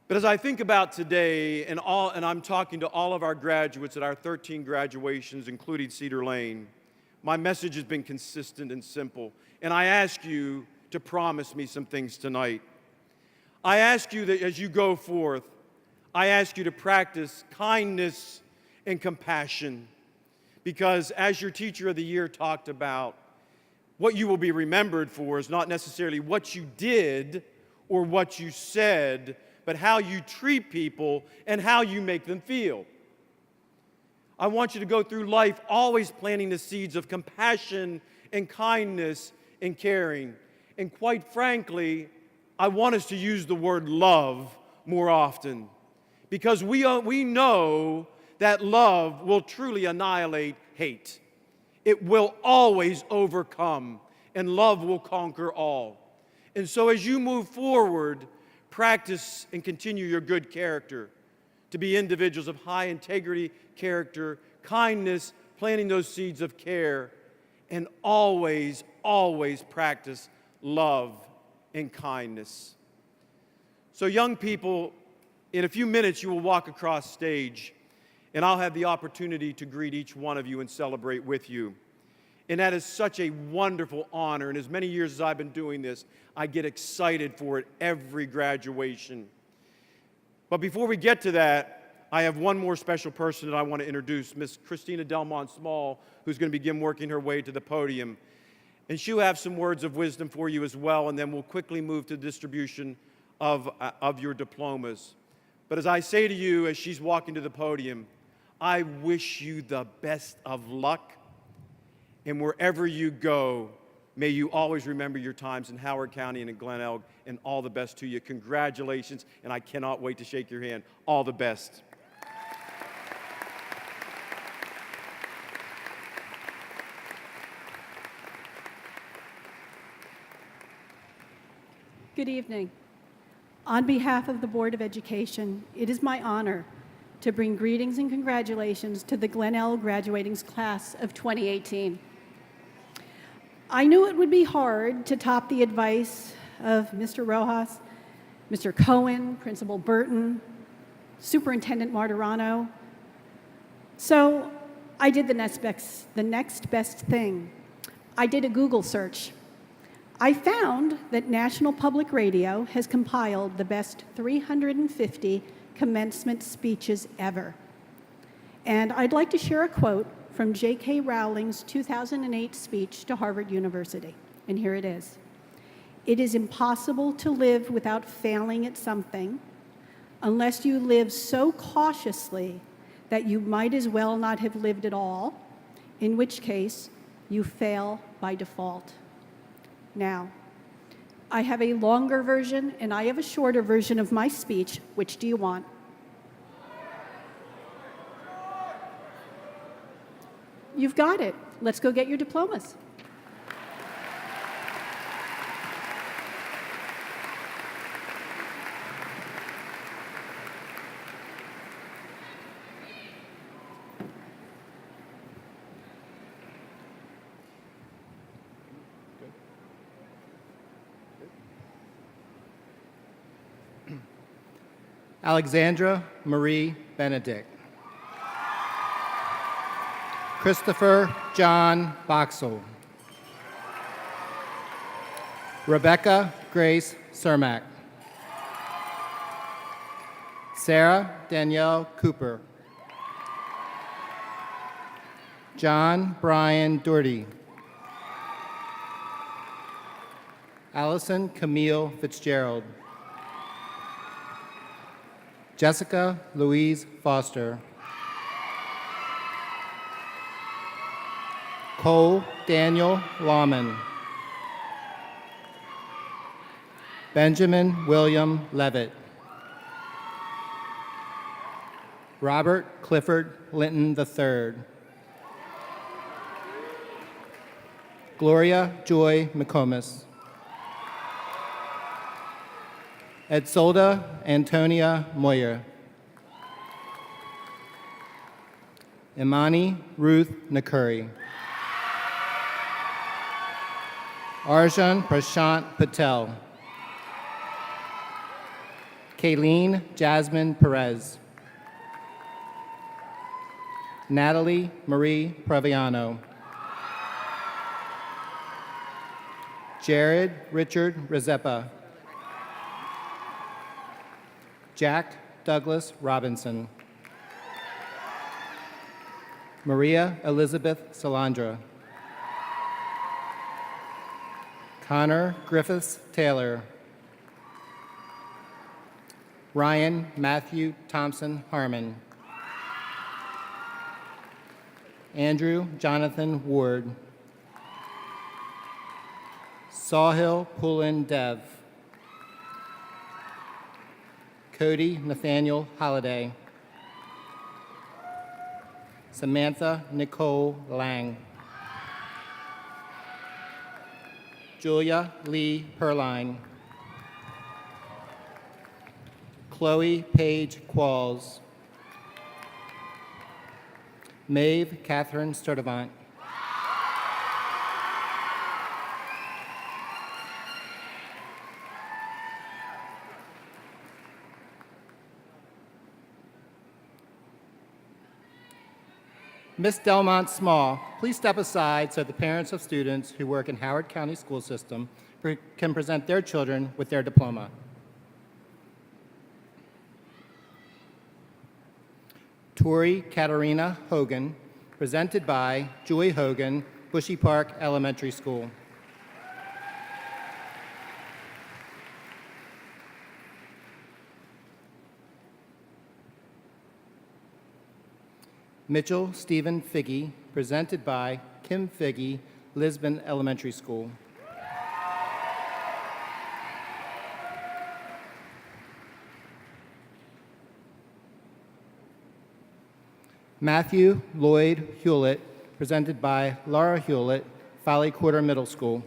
But as I think about today, and I'm talking to all of our graduates at our 13 graduations, including Cedar Lane, my message has been consistent and simple. And I ask you to promise me some things tonight. I ask you that as you go forth, I ask you to practice kindness and compassion. because as your Teacher of the Year talked about, what you will be remembered for is not necessarily what you did or what you said, but how you treat people and how you make them feel. I want you to go through life always planting the seeds of compassion and kindness and caring. And quite frankly, I want us to use the word love more often, because we know that love will truly annihilate hate. It will always overcome, and love will conquer all. And so as you move forward, practice and continue your good character to be individuals of high integrity, character, kindness, planting those seeds of care, and always, always practice love and kindness. So young people, in a few minutes you will walk across stage, and I'll have the opportunity to greet each one of you and celebrate with you. And that is such a wonderful honor, and as many years as I've been doing this, I get excited for it every graduation. But before we get to that, I have one more special person that I want to introduce, Miss Christina Delmont Small, who's going to begin working her way to the podium. And she'll have some words of wisdom for you as well, and then we'll quickly move to the distribution of your diplomas. But as I say to you as she's walking to the podium, I wish you the best of luck. And wherever you go, may you always remember your times in Howard County and in Glenelg, and all the best to you. Congratulations, and I cannot wait to shake your hand. All the best. Good evening. On behalf of the Board of Education, it is my honor to bring greetings and congratulations to the Glenelg graduating class of 2018. I knew it would be hard to top the advice of Mr. Rojas, Mr. Cohen, Principal Burton, Superintendent Martirano. So I did the next best thing. I did a Google search. I found that National Public Radio has compiled the best 350 commencement speeches ever. And I'd like to share a quote from J.K. Rowling's 2008 speech to Harvard University. And here it is. "It is impossible to live without failing at something unless you live so cautiously that you might as well not have lived at all, in which case you fail by default." Now, I have a longer version and I have a shorter version of my speech. Which do you want? You've got it. Let's go get your diplomas. Alexandra Marie Benedict. Christopher John Boxell. Rebecca Grace Cermak. Sarah Danielle Cooper. John Brian Doherty. Allison Camille Fitzgerald. Jessica Louise Foster. Cole Daniel Lawman. Benjamin William Levitt. Robert Clifford Linton III. Gloria Joy McComas. Edsolda Antonia Moyer. Imani Ruth Nakuri. Arjun Prashant Patel. Kayleen Jasmine Perez. Natalie Marie Praviano. Jared Richard Rezepa. Jack Douglas Robinson. Maria Elizabeth Salandra. Connor Griffiths Taylor. Ryan Matthew Thompson Harmon. Andrew Jonathan Ward. Sawhill Pulin Dev. Cody Nathaniel Holliday. Samantha Nicole Lang. Julia Lee Perline. Chloe Paige Qualls. Maeve Catherine Sturdivant. Ms. Delmont Small, please step aside so the parents of students who work in Howard County School System can present their children with their diploma. Tori Katarina Hogan, presented by Joy Hogan, Bushy Park Elementary School. Mitchell Stephen Figge, presented by Kim Figge, Lisbon Elementary School. Matthew Lloyd Hewlett, presented by Laura Hewlett, Folly Quarter Middle School.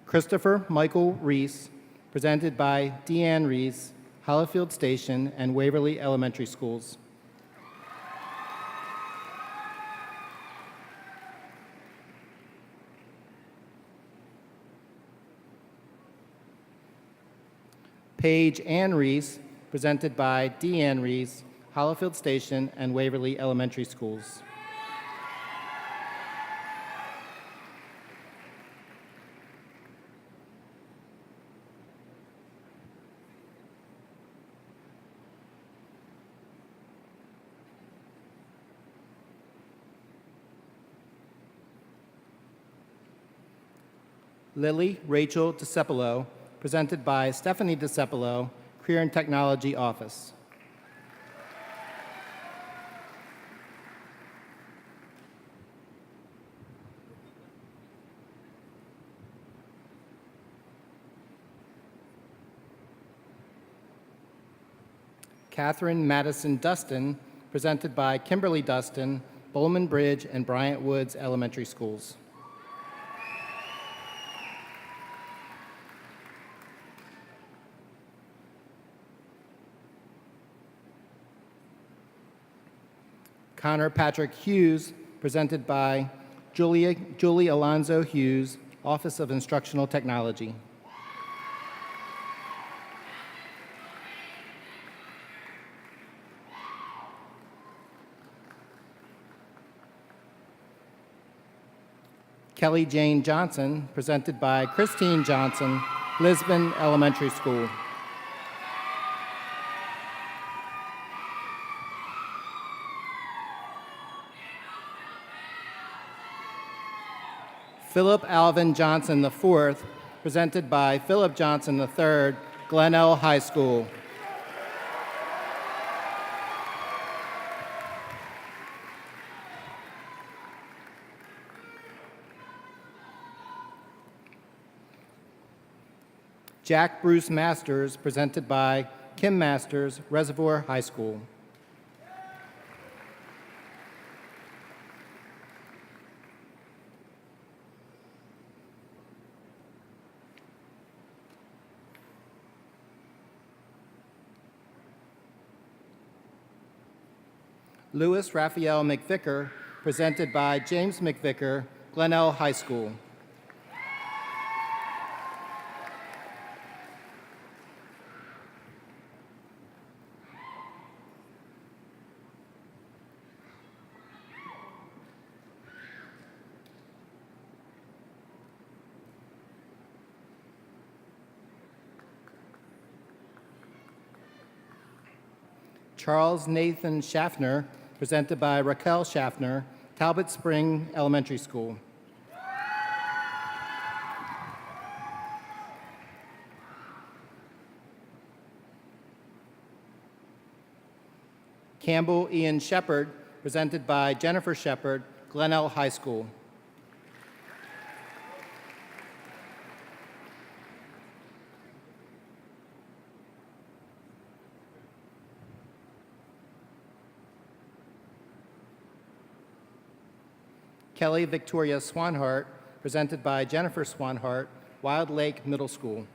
Christopher Michael Reese, presented by Deanne Reese, Hollifield Station and Waverly Elementary Schools. Paige Ann Reese, presented by Deanne Reese, Hollifield Station and Waverly Elementary Schools. Lily Rachel DeCepolo, presented by Stephanie DeCepolo, Career and Technology Office. Catherine Madison Dustin, presented by Kimberly Dustin, Bowman Bridge and Bryant Woods Elementary Schools. Connor Patrick Hughes, presented by Julie Alonzo Hughes, Office of Instructional Technology. Kelly Jane Johnson, presented by Christine Johnson, Lisbon Elementary School. Philip Alvin Johnson IV, presented by Philip Johnson III, Glenelg High School. Jack Bruce Masters, presented by Kim Masters, Reservoir High School. Louis Raphael McVicker, presented by James McVicker, Glenelg High School. Charles Nathan Schaffner, presented by Raquel Schaffner, Talbot Spring Elementary School. Campbell Ian Shepard, presented by Jennifer Shepard, Glenelg High School. Kelly Victoria Swanhart, presented by Jennifer Swanhart, Wild Lake Middle School.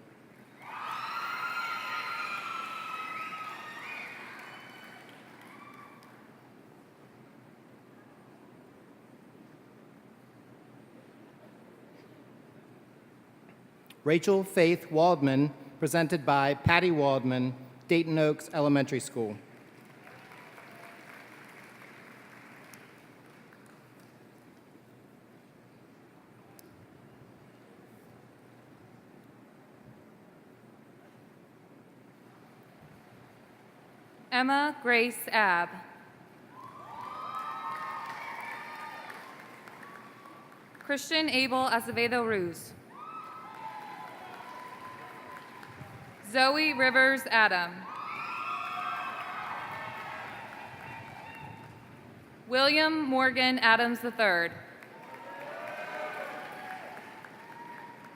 Rachel Faith Waldman, presented by Patty Waldman, Dayton Oaks Elementary School. Emma Grace Abb. Christian Abel Acevedo Ruz. Zoe Rivers Adam. William Morgan Adams III.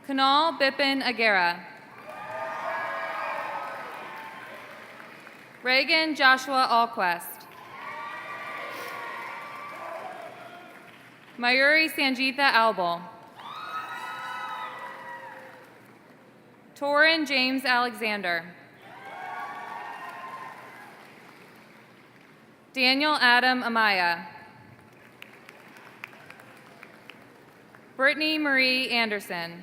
Kunal Bipin Agera. Reagan Joshua Allquest. Mayuri Sanjitha Albal. Torin James Alexander. Daniel Adam Amaya. Brittany Marie Anderson.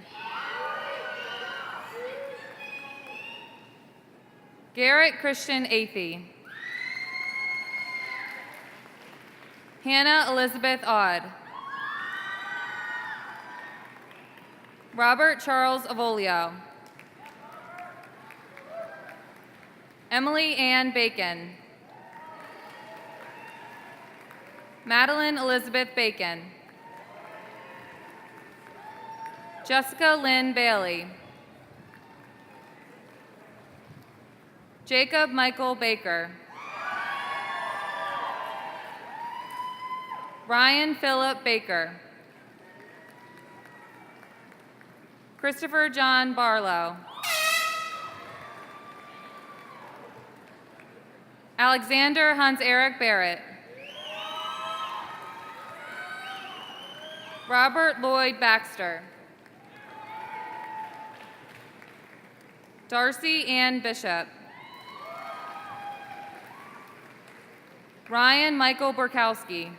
Garrett Christian Athey. Hannah Elizabeth Odd. Robert Charles Avolio. Emily Ann Bacon. Madeline Elizabeth Bacon. Jessica Lynn Bailey. Jacob Michael Baker. Ryan Philip Baker. Christopher John Barlow. Alexander Hans-Eric Barrett. Robert Lloyd Baxter. Darcy Ann Bishop. Ryan Michael Burkowski.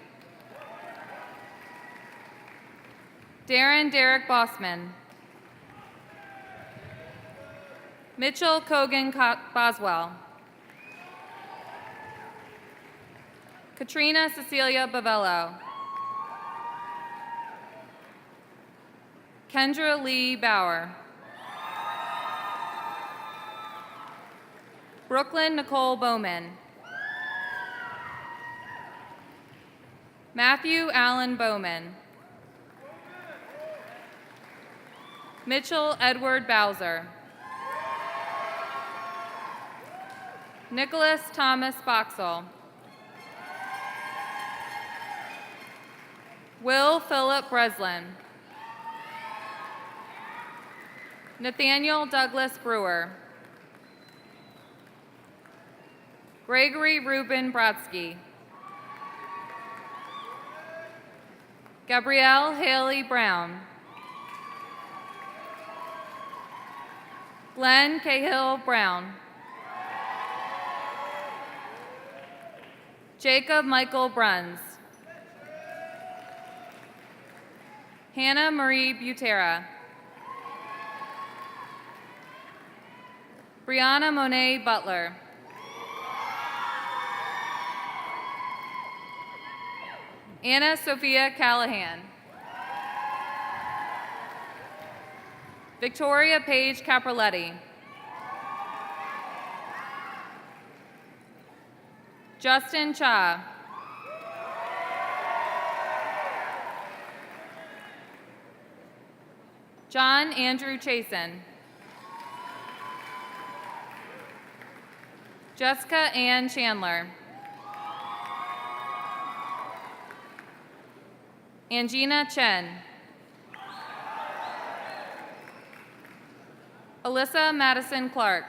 Darren Derek Bossman. Mitchell Kogan Boswell. Katrina Cecilia Bavello. Kendra Lee Bauer. Brooklyn Nicole Bowman. Matthew Allen Bowman. Mitchell Edward Bowser. Nicholas Thomas Boxall. Will Philip Breslin. Nathaniel Douglas Brewer. Gregory Reuben Brodsky. Gabrielle Haley Brown. Glenn Cahill Brown. Jacob Michael Bruns. Hannah Marie Butera. Brianna Monet Butler. Anna Sophia Callahan. Victoria Paige Capraletti. Justin Cha. John Andrew Chasen. Jessica Ann Chandler. Angina Chen. Alyssa Madison Clark.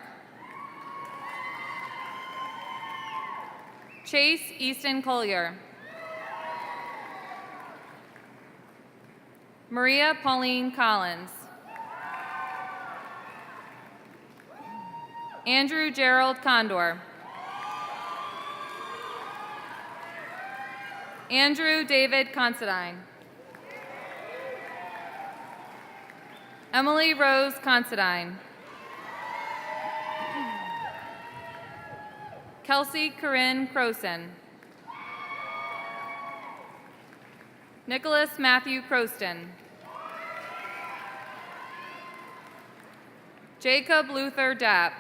Chase Easton Collier. Maria Pauline Collins. Andrew Gerald Condor. Andrew David Considine. Emily Rose Considine. Kelsey Corinne Croson. Nicholas Matthew Croston. Jacob Luther Dapp.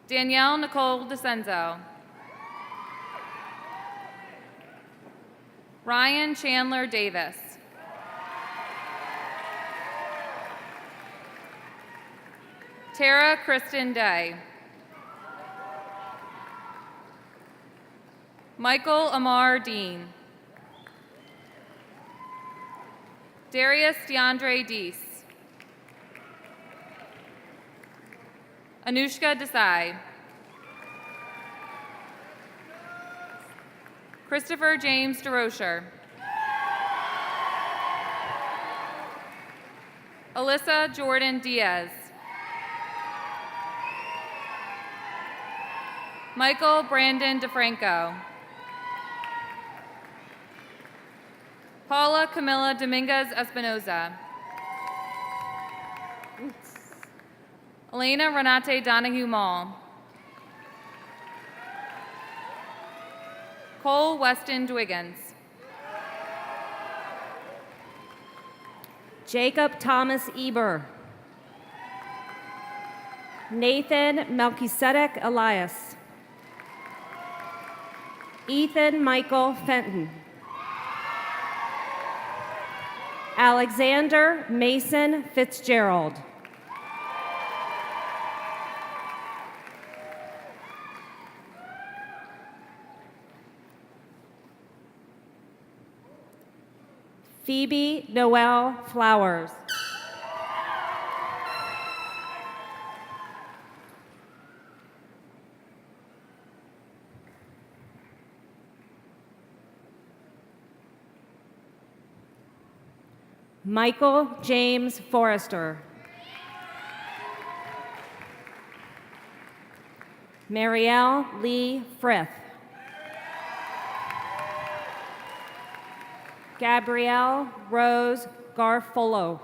Danielle Nicole DeCenzo. Ryan Chandler Davis. Tara Kristen Day. Michael Amar Dean. Darius DeAndre Deese. Anushka Desai. Christopher James DeRocher. Alyssa Jordan Diaz. Michael Brandon DeFranco. Paula Camilla Dominguez Espinoza. Elena Renate Donahue Mall. Cole Weston Dwiggins. Jacob Thomas Eber. Nathan Melchizedek Elias. Ethan Michael Fenton. Alexander Mason Fitzgerald. Phoebe Noel Flowers. Michael James Forrester. Marielle Lee Frith. Gabrielle Rose Garfolo.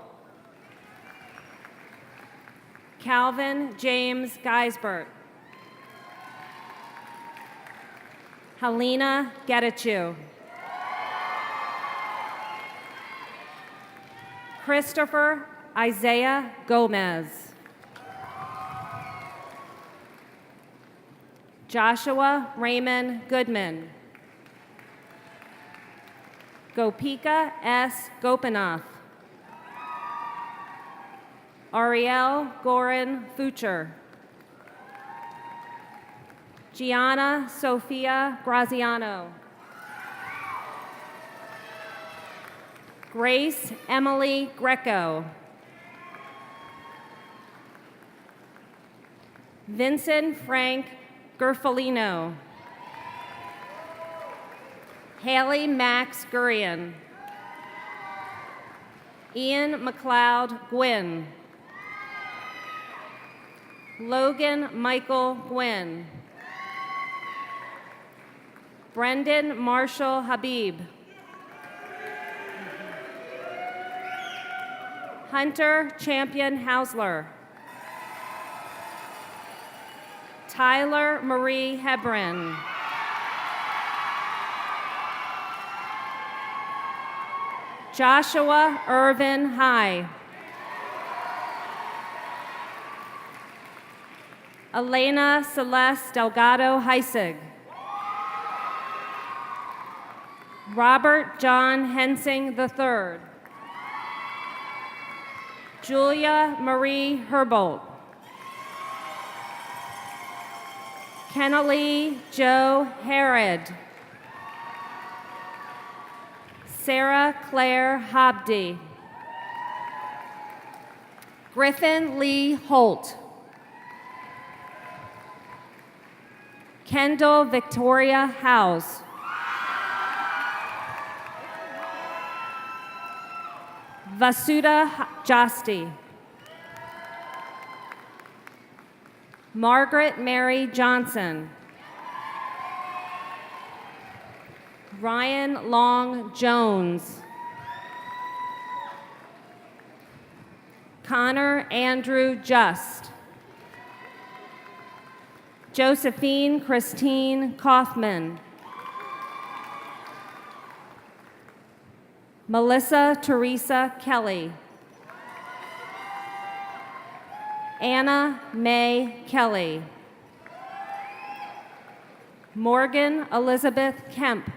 Calvin James Geisbert. Helena Getachew. Christopher Isaiah Gomez. Joshua Raymond Goodman. Gopika S. Gopinath. Ariel Gorin Fucher. Gianna Sofia Graziano. Grace Emily Greco. Vincent Frank Gerfolino. Haley Max Gurian. Ian McLeod Gwynn. Logan Michael Gwynn. Brendan Marshall Habib. Hunter Champion Hausler. Tyler Marie Hebron. Joshua Irvin High. Elena Celeste Delgado Heisig. Robert John Hensing III. Julia Marie Herbold. Kennelie Joe Harrod. Sarah Claire Hobdy. Griffin Lee Holt. Kendall Victoria Howes. Vasuda Josti. Margaret Mary Johnson. Ryan Long Jones. Connor Andrew Just. Josephine Christine Kaufman. Melissa Teresa Kelly. Anna Mae Kelly. Morgan Elizabeth Kemp.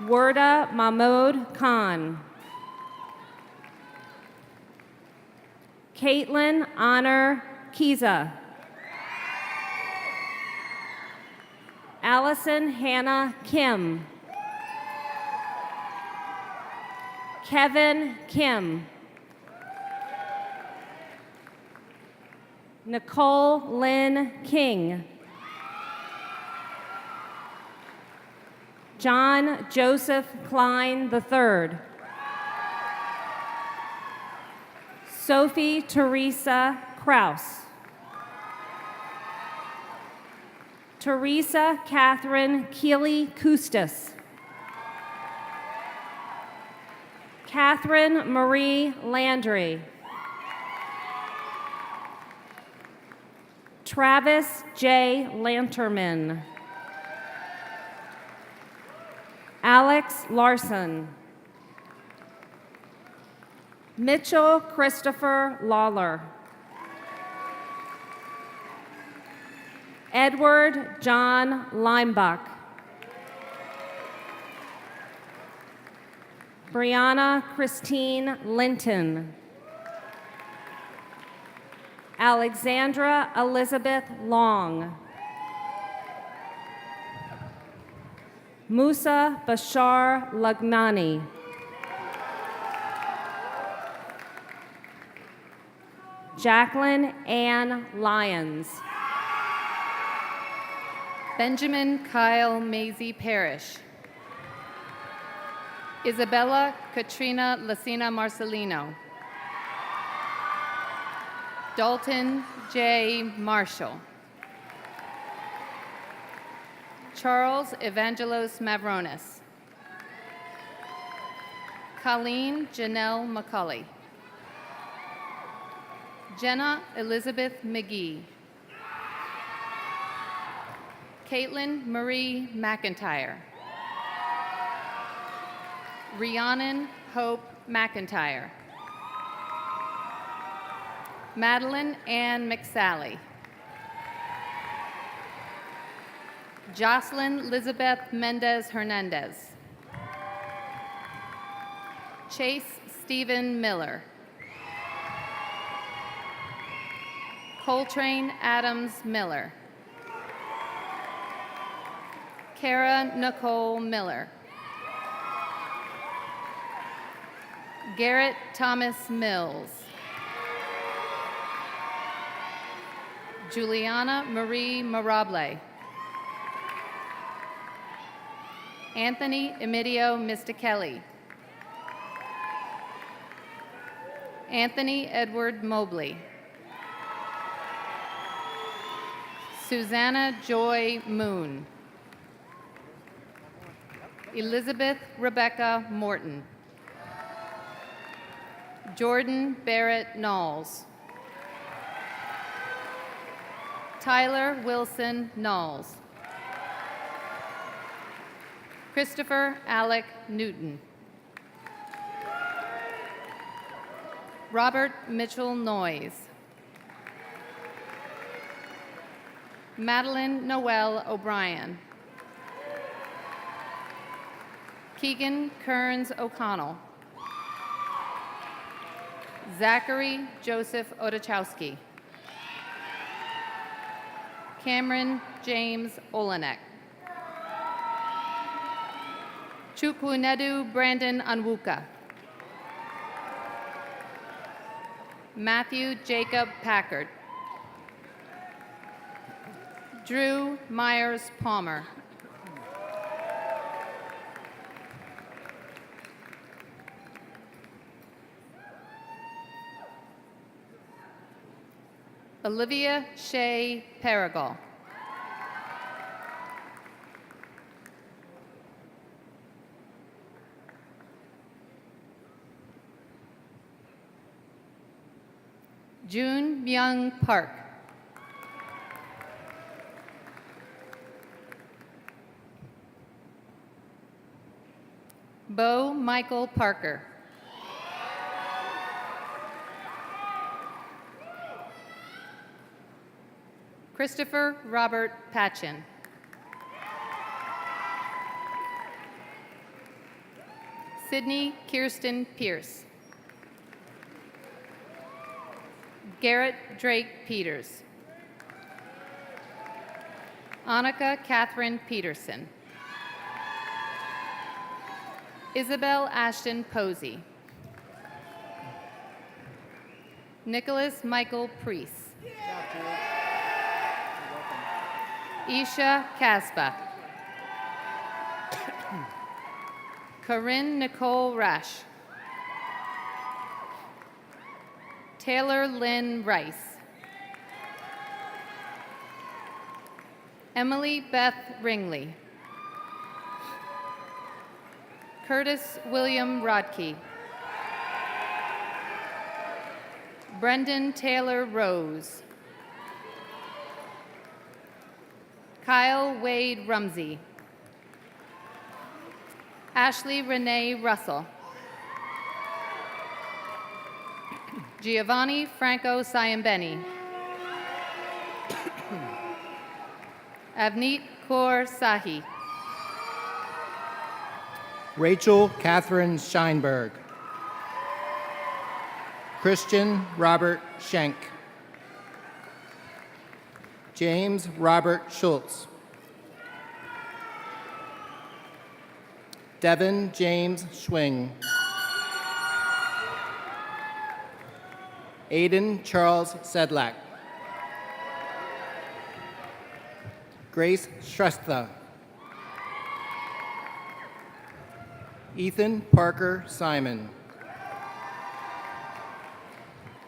Werda Mahmoud Khan. Caitlin Honor Kiza. Allison Hannah Kim. Kevin Kim. Nicole Lynn King. John Joseph Klein III. Sophie Teresa Kraus. Teresa Catherine Keeley Kustis. Catherine Marie Landry. Travis J. Lanterman. Alex Larson. Mitchell Christopher Lawler. Edward John Limebach. Brianna Christine Linton. Alexandra Elizabeth Long. Musa Bashar Lagnani. Jacqueline Ann Lyons. Benjamin Kyle Maisie Parrish. Isabella Katrina Lucina Marcelino. Dalton J. Marshall. Charles Evangelos Mavronis. Colleen Janelle McCulley. Jenna Elizabeth McGee. Caitlin Marie McIntyre. Rhiannon Hope McIntyre. Madeline Ann McSally. Jocelyn Elizabeth Mendez Hernandez. Chase Stephen Miller. Coltrane Adams Miller. Kara Nicole Miller. Garrett Thomas Mills. Juliana Marie Marable. Anthony Emidio Mistichelli. Anthony Edward Mobley. Susanna Joy Moon. Elizabeth Rebecca Morton. Jordan Barrett Knowles. Tyler Wilson Knowles. Christopher Alec Newton. Robert Mitchell Noyes. Madeline Noel O'Brien. Keegan Kearns O'Connell. Zachary Joseph Odachowski. Cameron James Olenek. Chukwunedu Brandon Anwuka. Matthew Jacob Packard. Drew Myers Palmer. Olivia Shea Paragal. June Myung Park. Bo Michael Parker. Christopher Robert Patchen. Sydney Kirsten Pierce. Garrett Drake Peters. Annika Catherine Peterson. Isabel Ashton Posey. Nicholas Michael Priest. Isha Kasba. Corinne Nicole Rash. Taylor Lynn Rice. Emily Beth Ringley. Curtis William Rodkey. Brendan Taylor Rose. Kyle Wade Rumsey. Ashley Renee Russell. Giovanni Franco Siambeni. Avneet Kaur Sahi. Rachel Catherine Scheinberg. Christian Robert Schenk. James Robert Schultz. Devin James Schwing. Aiden Charles Sedlak. Grace Shrestha. Ethan Parker Simon.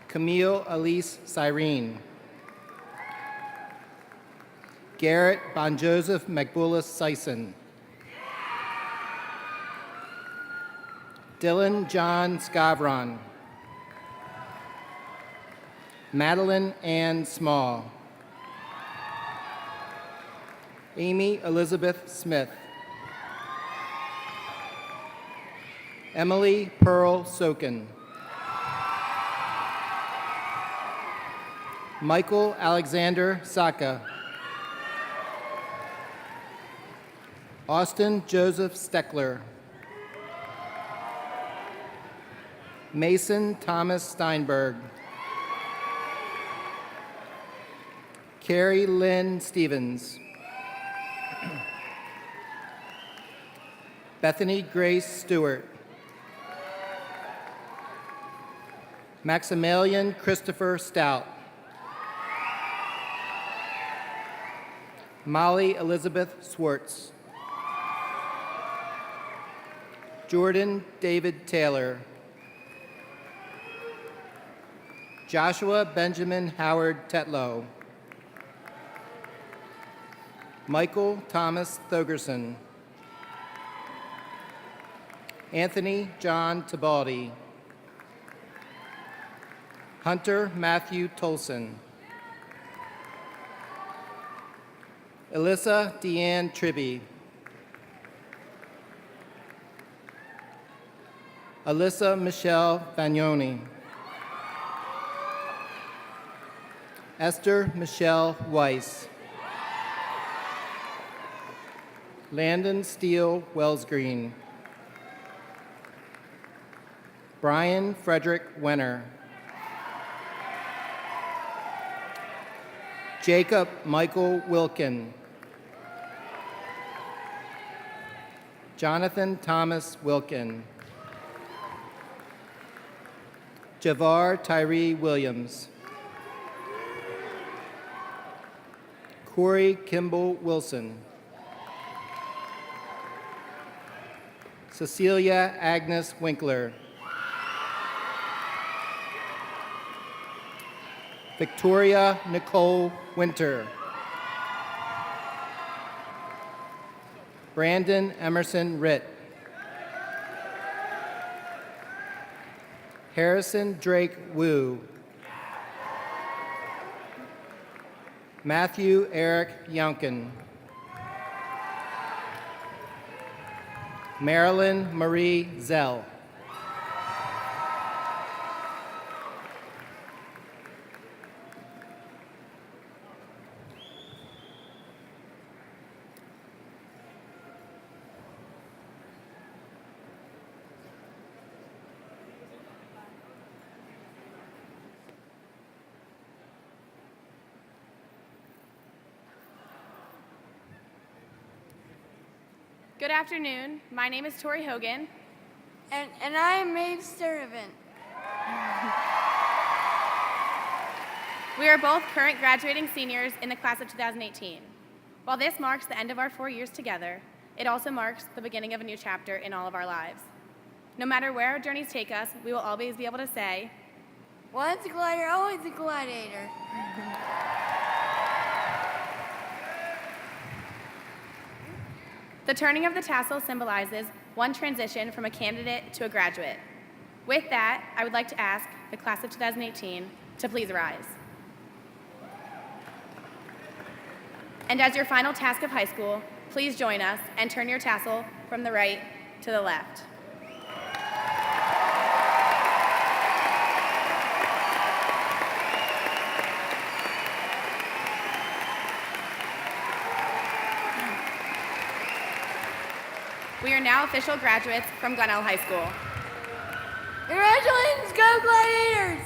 Camille Elise Cyrene. Garrett Bonjoseph McBullis Sison. Dylan John Scavron. Madeline Ann Small. Amy Elizabeth Smith. Emily Pearl Sokin. Michael Alexander Saka. Austin Joseph Steckler. Mason Thomas Steinberg. Carrie Lynn Stevens. Bethany Grace Stewart. Maximilian Christopher Stout. Molly Elizabeth Swartz. Jordan David Taylor. Joshua Benjamin Howard Tetlow. Michael Thomas Thogerson. Anthony John Tibaldi. Hunter Matthew Tolson. Alyssa Deanne Tribby. Alyssa Michelle Vagnoni. Esther Michelle Weiss. Landon Steele Wellsgreen. Brian Frederick Wenner. Jacob Michael Wilkin. Jonathan Thomas Wilkin. Javar Tyree Williams. Corey Kimball Wilson. Cecilia Agnes Winkler. Victoria Nicole Winter. Brandon Emerson Ritt. Harrison Drake Wu. Matthew Eric Younkin. Marilyn Marie Zell. Good afternoon. My name is Tori Hogan. And I am Maeve Sturtevant. We are both current graduating seniors in the class of 2018. While this marks the end of our 4 years together, it also marks the beginning of a new chapter in all of our lives. No matter where our journeys take us, we will always be able to say, once a glider, always a gladiator. The turning of the tassel symbolizes one transition from a candidate to a graduate. With that, I would like to ask the class of 2018 to please rise. And as your final task of high school, please join us and turn your tassel from the right to the left. We are now official graduates from Glenelg High School. Congratulations, go Gladiators!